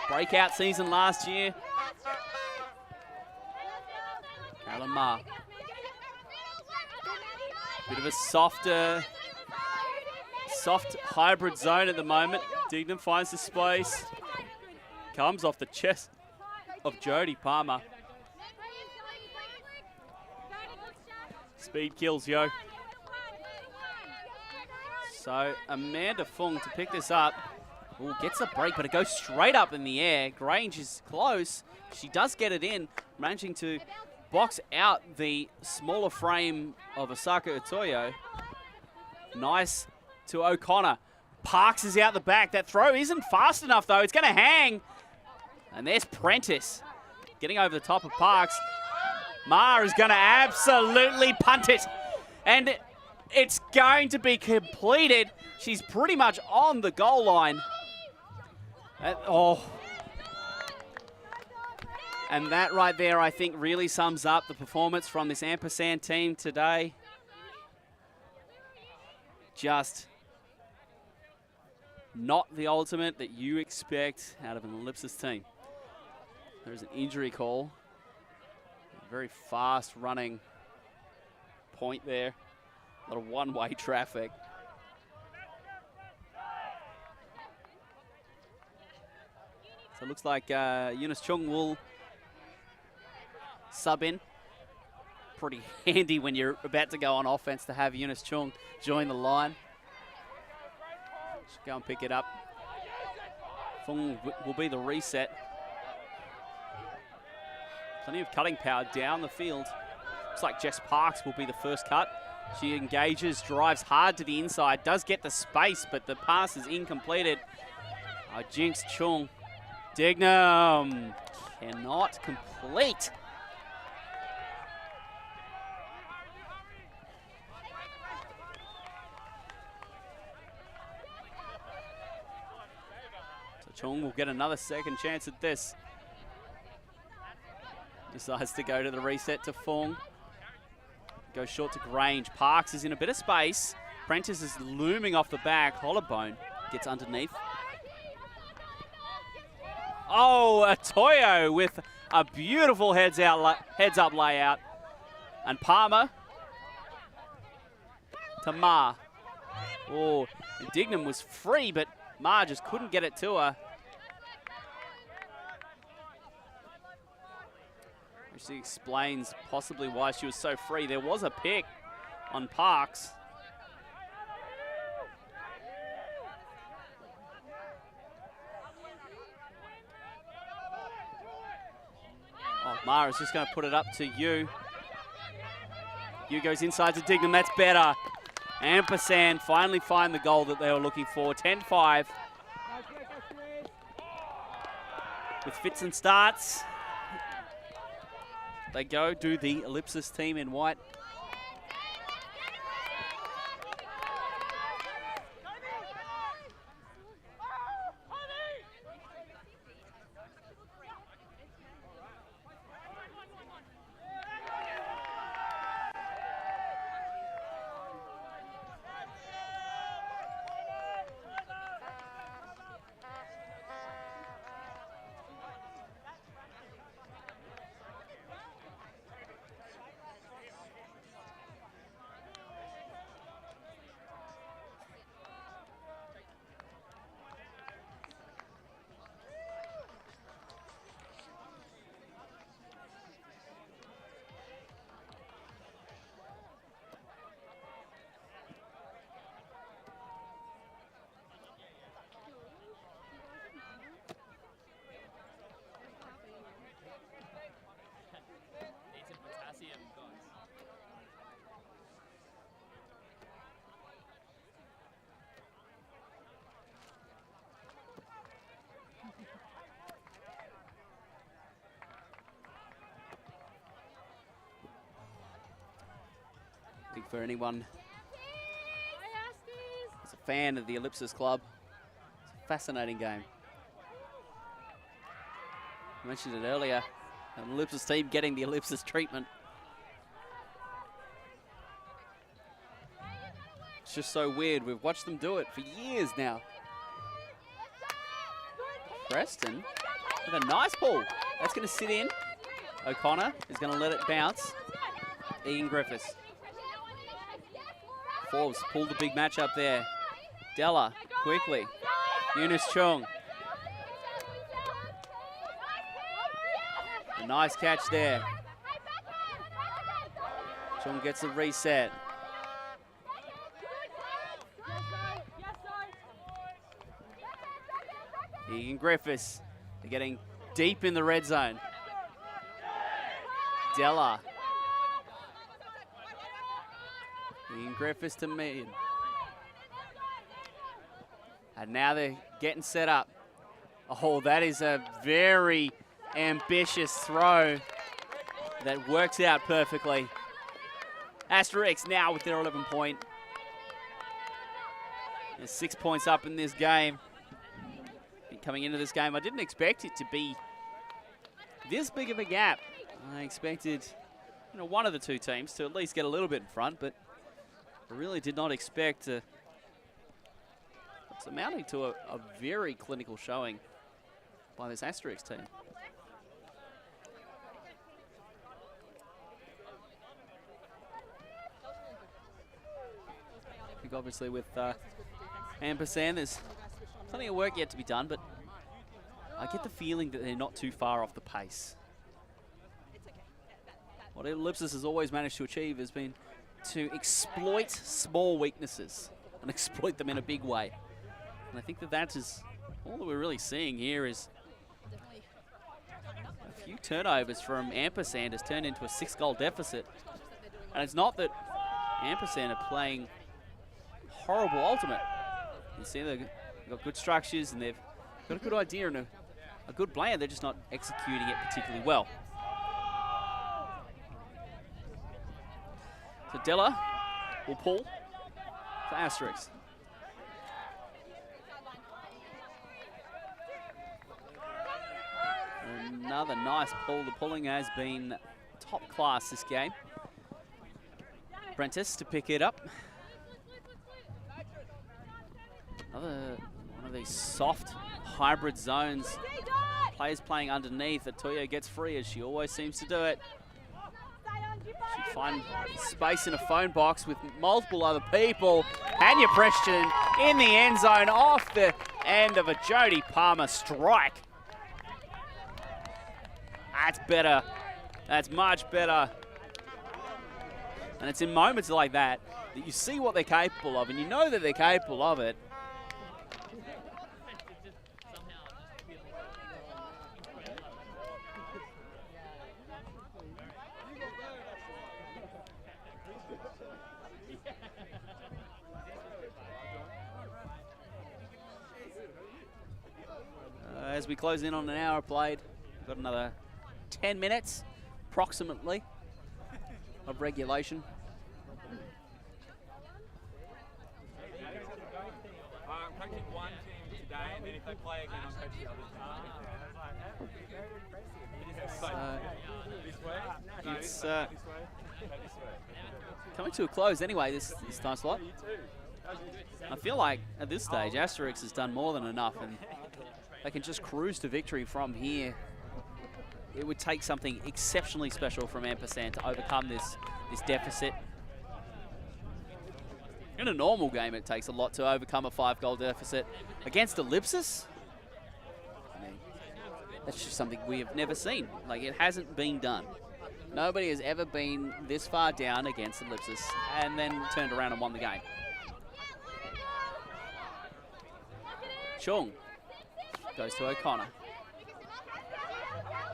Speaker 2: Breakout season last year. Carolyn Maehr. Bit of a soft hybrid zone at the moment. Dignam finds the space. Comes off the chest of Jodie Palmer. Speed kills, yo. So Amanda Fung to pick this up. Ooh, gets a break, but it goes straight up in the air. Grange is close. She does get it in, managing to box out the smaller frame of Osaka Otoyo. Nice to O'Connor. Parks is out the back. That throw isn't fast enough, though. It's going to hang. And there's Prentice getting over the top of Parks. Maehr is going to absolutely punt it. And it's going to be completed. She's pretty much on the goal line. And that right there, I think, really sums up the performance from this Ampersand team today. Just not the ultimate that you expect out of an Ellipsis team. There's an injury call. Very fast running point there. A lot of one-way traffic. So it looks like Eunice Chung will sub in. Pretty handy when you're about to go on offense to have Eunice Chung join the line. Just go and pick it up. Fung will be the reset. Plenty of cutting power down the field. Looks like Jess Parks will be the first cut. She engages, drives hard to the inside, does get the space, but the pass is incompleted. Jinx Chung. Dignam cannot complete. So Chung will get another second chance at this. Decides to go to the reset to Fung. Goes short to Grange. Parks is in a bit of space. Prentice is looming off the back. Hollowbone gets underneath. Oh, Otoyo with a beautiful heads up layout. And Palmer to Maehr. Oh, Dignam was free, but Maehr just couldn't get it to her. She explains possibly why she was so free. There was a pick on Parks. Oh, Maehr is just going to put it up to Yu. Yu goes inside to Dignam. That's better. Ampersand finally find the goal that they were looking for. 10-5. With fits and starts. They go do the Ellipsis team in white. For anyone who's a fan of the Ellipsis Club, it's a fascinating game. I mentioned it earlier, an Ellipsis team getting the Ellipsis treatment. It's just so weird. We've watched them do it for years now. Preston with a nice ball. That's going to sit in. O'Connor is going to let it bounce. Ian Griffiths. Forbes pulled the big match up there. Della quickly. Eunice Chung. A nice catch there. Chung gets a reset. Egan Griffiths, they're getting deep in the red zone. Della. Egan Griffiths to Mead. And now they're getting set up. Oh, that is a very ambitious throw that works out perfectly. Asterisk now with their 11-point. There's 6 points up in this game. Coming into this game, I didn't expect it to be this big of a gap. I expected, one of the two teams to at least get a little bit in front, but I really did not expect it's amounting to a very clinical showing by this Asterisk team. I think obviously with Ampersand, there's plenty of work yet to be done, but I get the feeling that they're not too far off the pace. What Ellipsis has always managed to achieve has been to exploit small weaknesses and exploit them in a big way. And I think that is all that we're really seeing here is a few turnovers from Ampersand has turned into a 6-goal deficit. And it's not that Ampersand are playing horrible ultimate. You see they've got good structures and they've got a good idea and a good plan. They're just not executing it particularly well. So Della will pull for Asterisk. Another nice pull. The pulling has been top class this game. Prentice to pick it up. Another one of these soft hybrid zones. Players playing underneath. Atoya gets free as she always seems to do it. She find space in a phone box with multiple other people. Hanya Preston in the end zone off the end of a Jodie Palmer strike. That's better. That's much better. And it's in moments like that that you see what they're capable of and you know that they're capable of it. As we close in on an hour played, we've got another 10 minutes, approximately, of regulation.
Speaker 1: I'm coaching one team today, and then if they play again, I'll coach the other team.
Speaker 2: It's coming to a close anyway, this time slot. I feel like at this stage, Asterisk has done more than enough, and they can just cruise to victory from here. It would take something exceptionally special from Ampersand to overcome this deficit. In a normal game, it takes a lot to overcome a 5-goal deficit. Against Ellipsis, I mean, that's just something we have never seen. Like, it hasn't been done. Nobody has ever been this far down against Ellipsis and then turned around and won the game. Chung goes to O'Connor.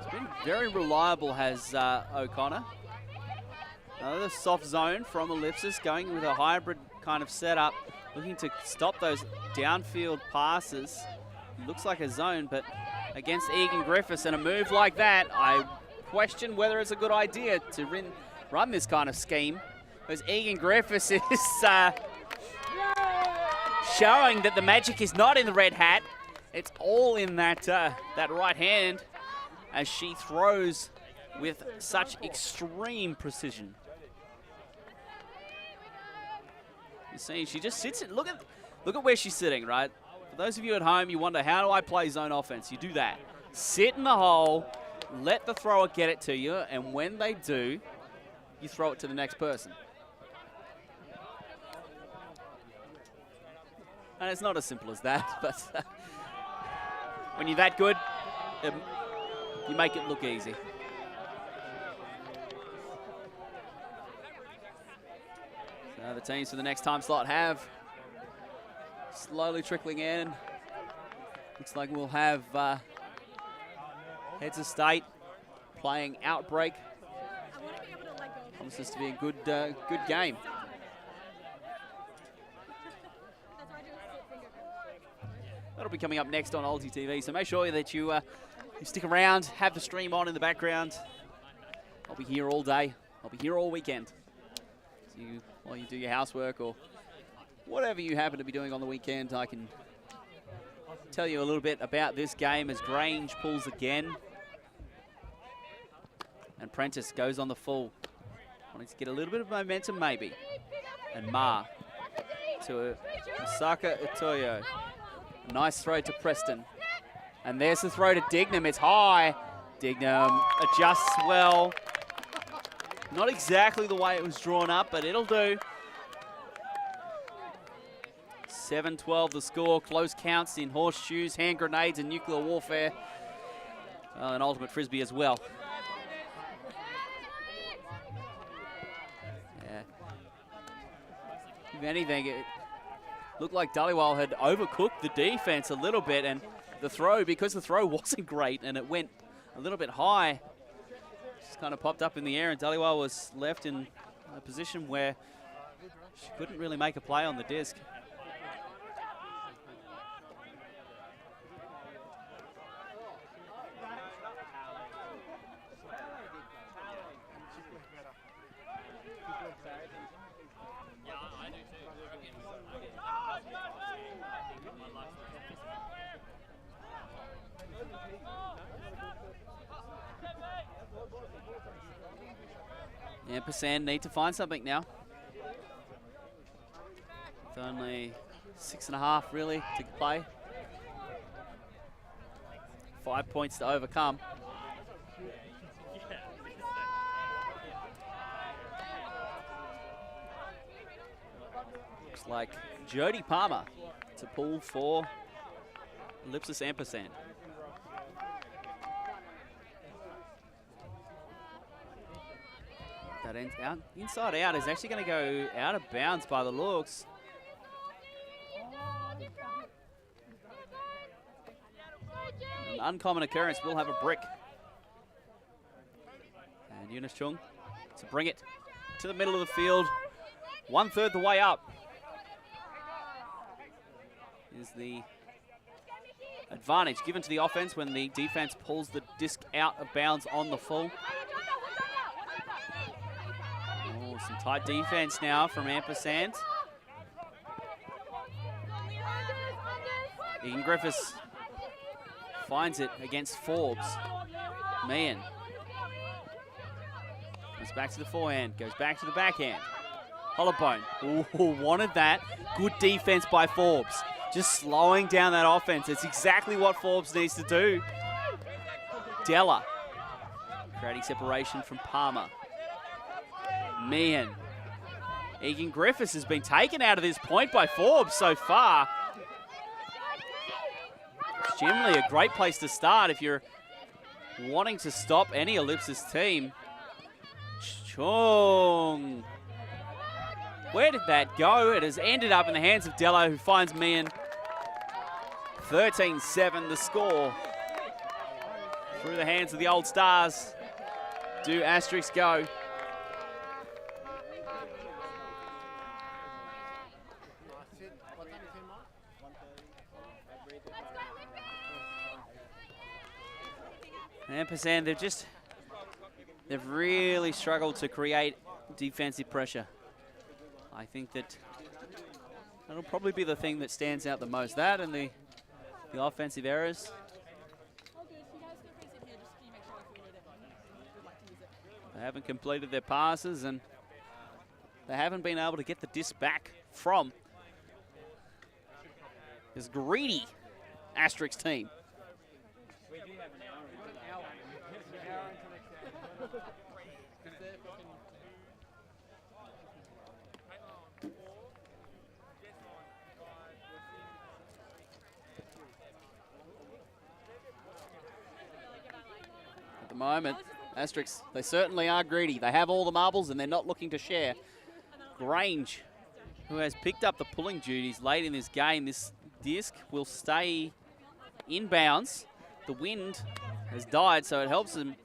Speaker 2: It's been very reliable, has O'Connor. Another soft zone from Ellipsis, going with a hybrid kind of setup, looking to stop those downfield passes. Looks like a zone, but against Egan Griffiths and a move like that, I question whether it's a good idea to run this kind of scheme. As Egan Griffiths is showing that the magic is not in the red hat. It's all in that right hand as she throws with such extreme precision. You see, she just sits it. Look at where she's sitting, right? For those of you at home, you wonder, how do I play zone offense? You do that. Sit in the hole, let the thrower get it to you, and when they do, you throw it to the next person. And it's not as simple as that, but when you're that good, you make it look easy. So the teams for the next time slot have slowly trickling in. Looks like we'll have Heads of State playing Outbreak. Promises to be a good game. That'll be coming up next on Alti TV, so make sure that you stick around, have the stream on in the background. I'll be here all day. I'll be here all weekend. So while you do your housework or whatever you happen to be doing on the weekend, I can tell you a little bit about this game as Grange pulls again. And Prentice goes on the full. Wanting to get a little bit of momentum maybe. And Ma to Osaka Itoyo. Nice throw to Preston. And there's the throw to Dignam. It's high. Dignam adjusts well. Not exactly the way it was drawn up, but it'll do. 7-12 the score. Close counts in horseshoes, hand grenades, and nuclear warfare. And ultimate frisbee as well. Yeah. If anything, it looked like Dhaliwal had overcooked the defense a little bit, and the throw, because the throw wasn't great and it went a little bit high, just kind of popped up in the air, and Dhaliwal was left in a position where she couldn't really make a play on the disc. Ampersand need to find something now. With only 6.5 really to play. 5 points to overcome. Looks like Jodie Palmer to pull for Ellipsis Ampersand. That ends out, inside out is actually going to go out of bounds by the looks. An uncommon occurrence, we'll have a brick. And Eunice Chung to bring it to the middle of the field. 1/3 the way up is the advantage given to the offense when the defense pulls the disc out of bounds on the full. Some tight defense now from Ampersand. Egan Griffiths finds it against Forbes. Meehan goes back to the forehand, goes back to the backhand. Hollowbone, ooh, wanted that. Good defense by Forbes. Just slowing down that offense. It's exactly what Forbes needs to do. Della creating separation from Palmer. Meehan. Egan Griffiths has been taken out of this point by Forbes so far. It's generally a great place to start if you're wanting to stop any Ellipsis team. Chung. Where did that go? It has ended up in the hands of Dello, who finds Meehan. 13-7 the score. Through the hands of the Old Stars. Do Asterisk go? Ampersand, they've really struggled to create defensive pressure. I think that'll probably be the thing that stands out the most. That and the offensive errors. They haven't completed their passes, and they haven't been able to get the disc back from this greedy Asterisk team. At the moment, Asterisk, they certainly are greedy. They have all the marbles and they're not looking to share. Grange, who has picked up the pulling duties late in this game. This disc will stay in bounds. The wind has died, so it helps them,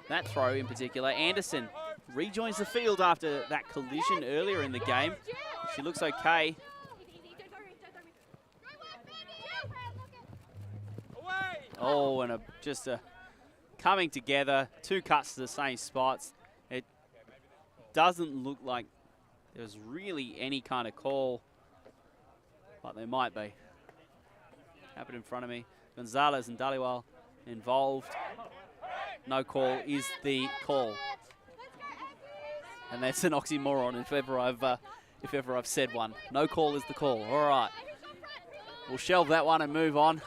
Speaker 2: that throw in particular. Anderson rejoins the field after that collision earlier in the game. She looks okay. Oh, and just a coming together, two cuts to the same spots. It doesn't look like there's really any kind of call, but there might be. Happened in front of me. Gonzalez and Dhaliwal involved. No call is the call. And that's an oxymoron if ever I've said one. No call is the call. All right. We'll shelve that one and move on.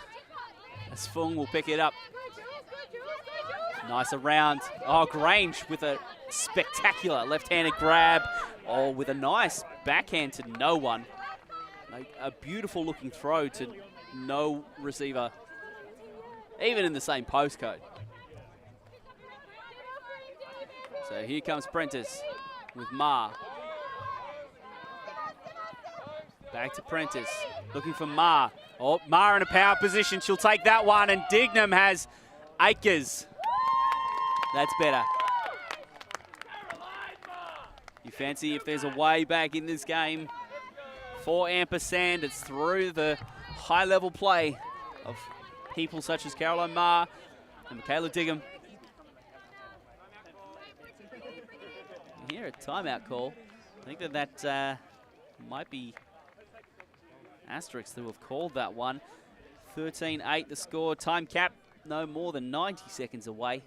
Speaker 2: As Fung will pick it up. Nice around. Oh, Grange with a spectacular left-handed grab. Oh, with a nice backhand to no one. A beautiful looking throw to no receiver, even in the same postcode. So here comes Prentice with Maehr. Back to Prentice, looking for Maehr. Oh, Maehr in a power position. She'll take that one, and Dignam has Akers. That's better. You fancy if there's a way back in this game for Ampersand, it's through the high-level play of people such as Caroline Maehr and Michaela Dignam. You hear a timeout call. I think that might be Asterisk who have called that one. 13-8 the score. Time cap no more than 90 seconds away.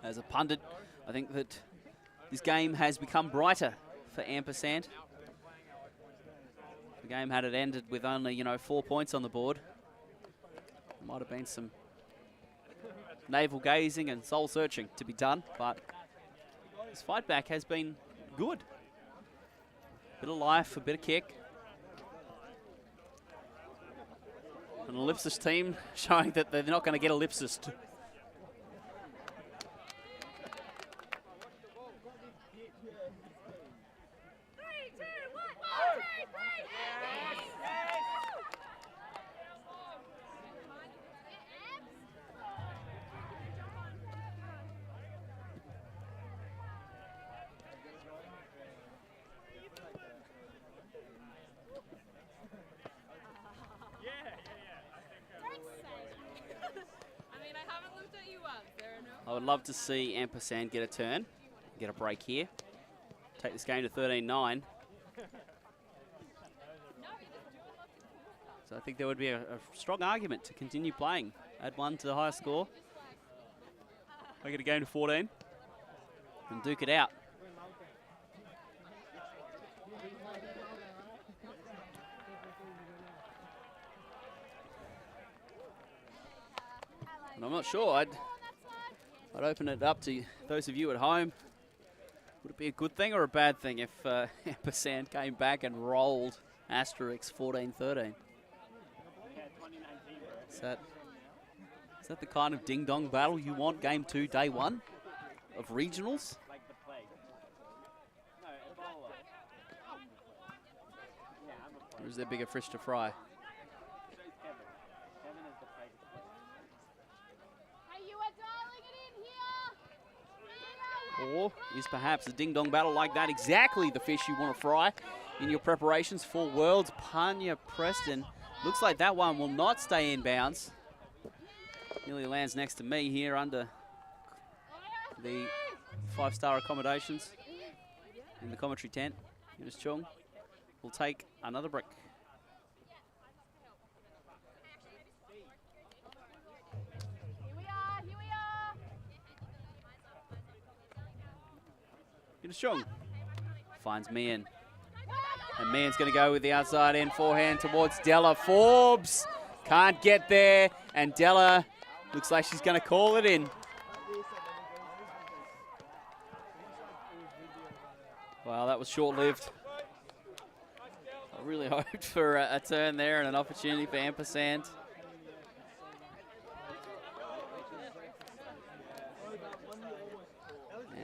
Speaker 2: As a pundit, I think that this game has become brighter for Ampersand. The game, had it ended with only, 4 points on the board, there might have been some navel gazing and soul searching to be done, but this fight back has been good. Bit of life, a bit of kick. An Ellipsis team showing that they're not going to get Ellipsis. I would love to see Ampersand get a turn, get a break here, take this game to 13-9. So I think there would be a strong argument to continue playing, add one to the highest score, make it a game to 14, and duke it out. And I'm not sure, I'd open it up to those of you at home. Would it be a good thing or a bad thing if Ampersand came back and rolled Asterisk 14-13? Is that the kind of ding-dong battle you want game 2, day 1 of regionals? Or is there bigger fish to fry? Or is perhaps a ding-dong battle like that exactly the fish you want to fry in your preparations for Worlds? Panya Preston. Looks like that one will not stay in bounds. Nearly lands next to me here under the 5-star accommodations in the commentary tent. Here's Chung. Will take another brick. Strong finds Meehan, and Meehan's going to go with the outside end forehand towards Della. Forbes can't get there, and Della looks like she's going to call it in. Well, that was short-lived. I really hoped for a turn there and an opportunity for Ampersand.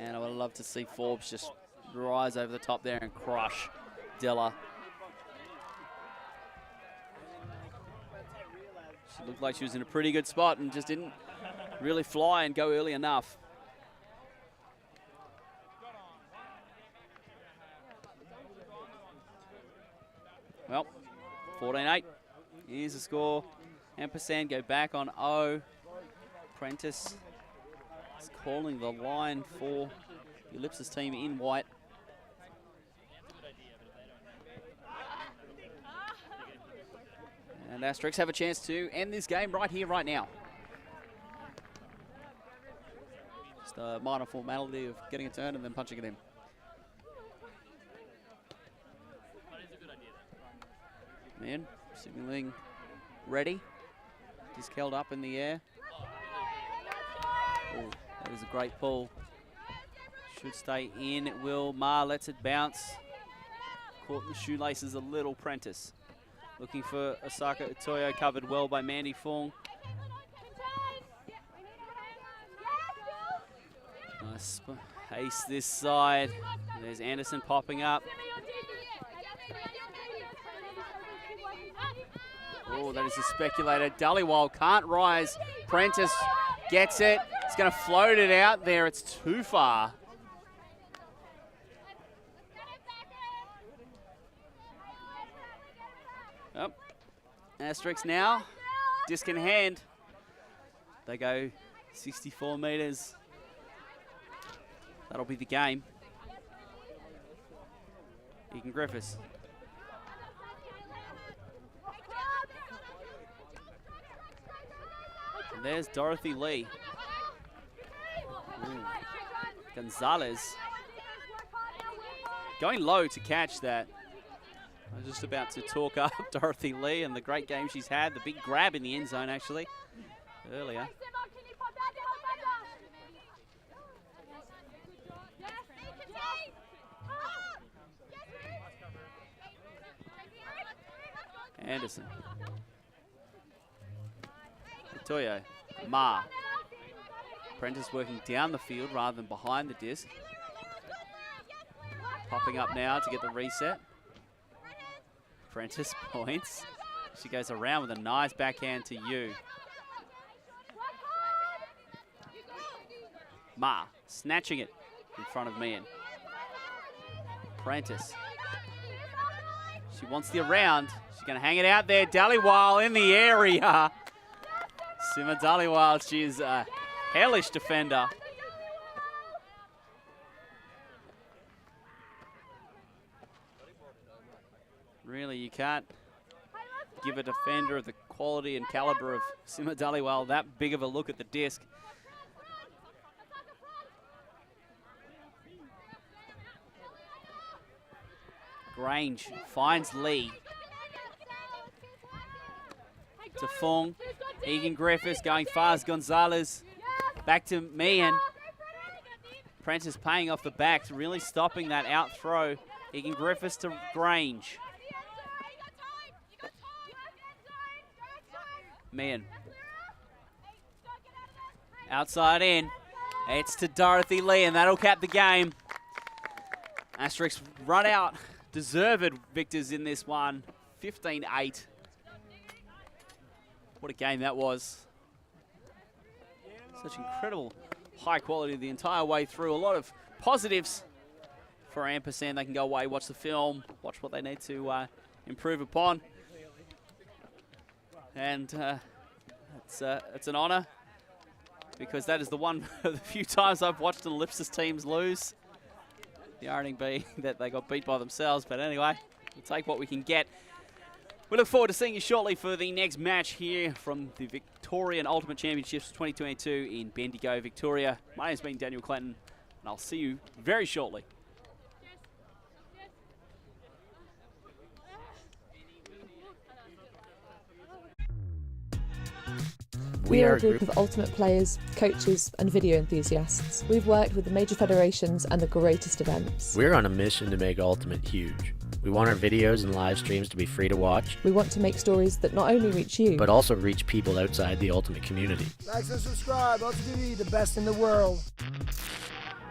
Speaker 2: And I would love to see Forbes just rise over the top there and crush Della. She looked like she was in a pretty good spot and just didn't really fly and go early enough. Well, 14-8. Here's the score. Ampersand go back on 0. Prentice is calling the line for the Ellipsis team in white. And Asterisk have a chance to end this game right here, right now. Just a minor formality of getting a turn and then punching it in. Man, signaling ready. Disc held up in the air. Oh, that is a great pull. Should stay in. It will. Maehr lets it bounce. Caught in the shoelaces a little. Prentice looking for Osaka Utoyo, covered well by Mandy Fong. Nice ace this side. There's Anderson popping up. Oh, that is a speculator. Dhaliwal can't rise. Prentice gets it. It's going to float it out there. It's too far. Oh. Asterisk now. Disc in hand. They go 64 meters. That'll be the game. Egan Griffiths. And there's Dorothy Lee. Ooh. Gonzalez going low to catch that. I was just about to talk up Dorothy Lee and the great game she's had. The big grab in the end zone, actually, earlier. Anderson. Victoria. Maehr. Prentice working down the field rather than behind the disc. Popping up now to get the reset. Prentice points. She goes around with a nice backhand to you. Maehr snatching it in front of Meehan. Prentice. She wants the around. She's going to hang it out there. Dhaliwal in the area. Sima Dhaliwal, she's a hellish defender. Really, you can't give a defender of the quality and caliber of Sima Dhaliwal that big of a look at the disc. Grange finds Lee. To Fong. Egan Griffiths going fast. Gonzalez. Back to Meehan. Prentice paying off the back, really stopping that out throw. Egan Griffiths to Grange. Meehan. Outside in. It's to Dorothy Lee, and that'll cap the game. Asterisk run out. Deserved victors in this one. 15-8. What a game that was. Such incredible high quality the entire way through. A lot of positives for Ampersand. They can go away, watch the film, watch what they need to improve upon. And it's an honour, because that is the one of the few times I've watched an Ellipsis teams lose. The irony being that they got beat by themselves, but anyway, we'll take what we can get. We look forward to seeing you shortly for the next match here from the Victorian Ultimate Championships 2022 in Bendigo, Victoria. My name's been Daniel Clinton, and I'll see you very shortly.
Speaker 3: We are a group of ultimate players, coaches and video enthusiasts. We've worked with the major federations and the greatest events.
Speaker 4: We're on a mission to make Ultimate huge. We want our videos and live streams to be free to watch.
Speaker 3: We want to make stories that not only reach you,
Speaker 4: but also reach people outside the Ultimate community.
Speaker 5: Like and subscribe, Ultimate TV, the best in the world.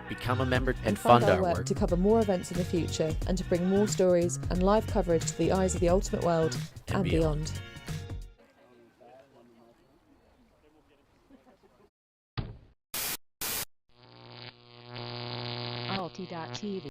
Speaker 4: Become a member and
Speaker 3: fund
Speaker 4: fund
Speaker 3: our work to cover more events in the future and to bring more stories and live coverage to the eyes of the Ultimate world and beyond.
Speaker 6: Ulti.tv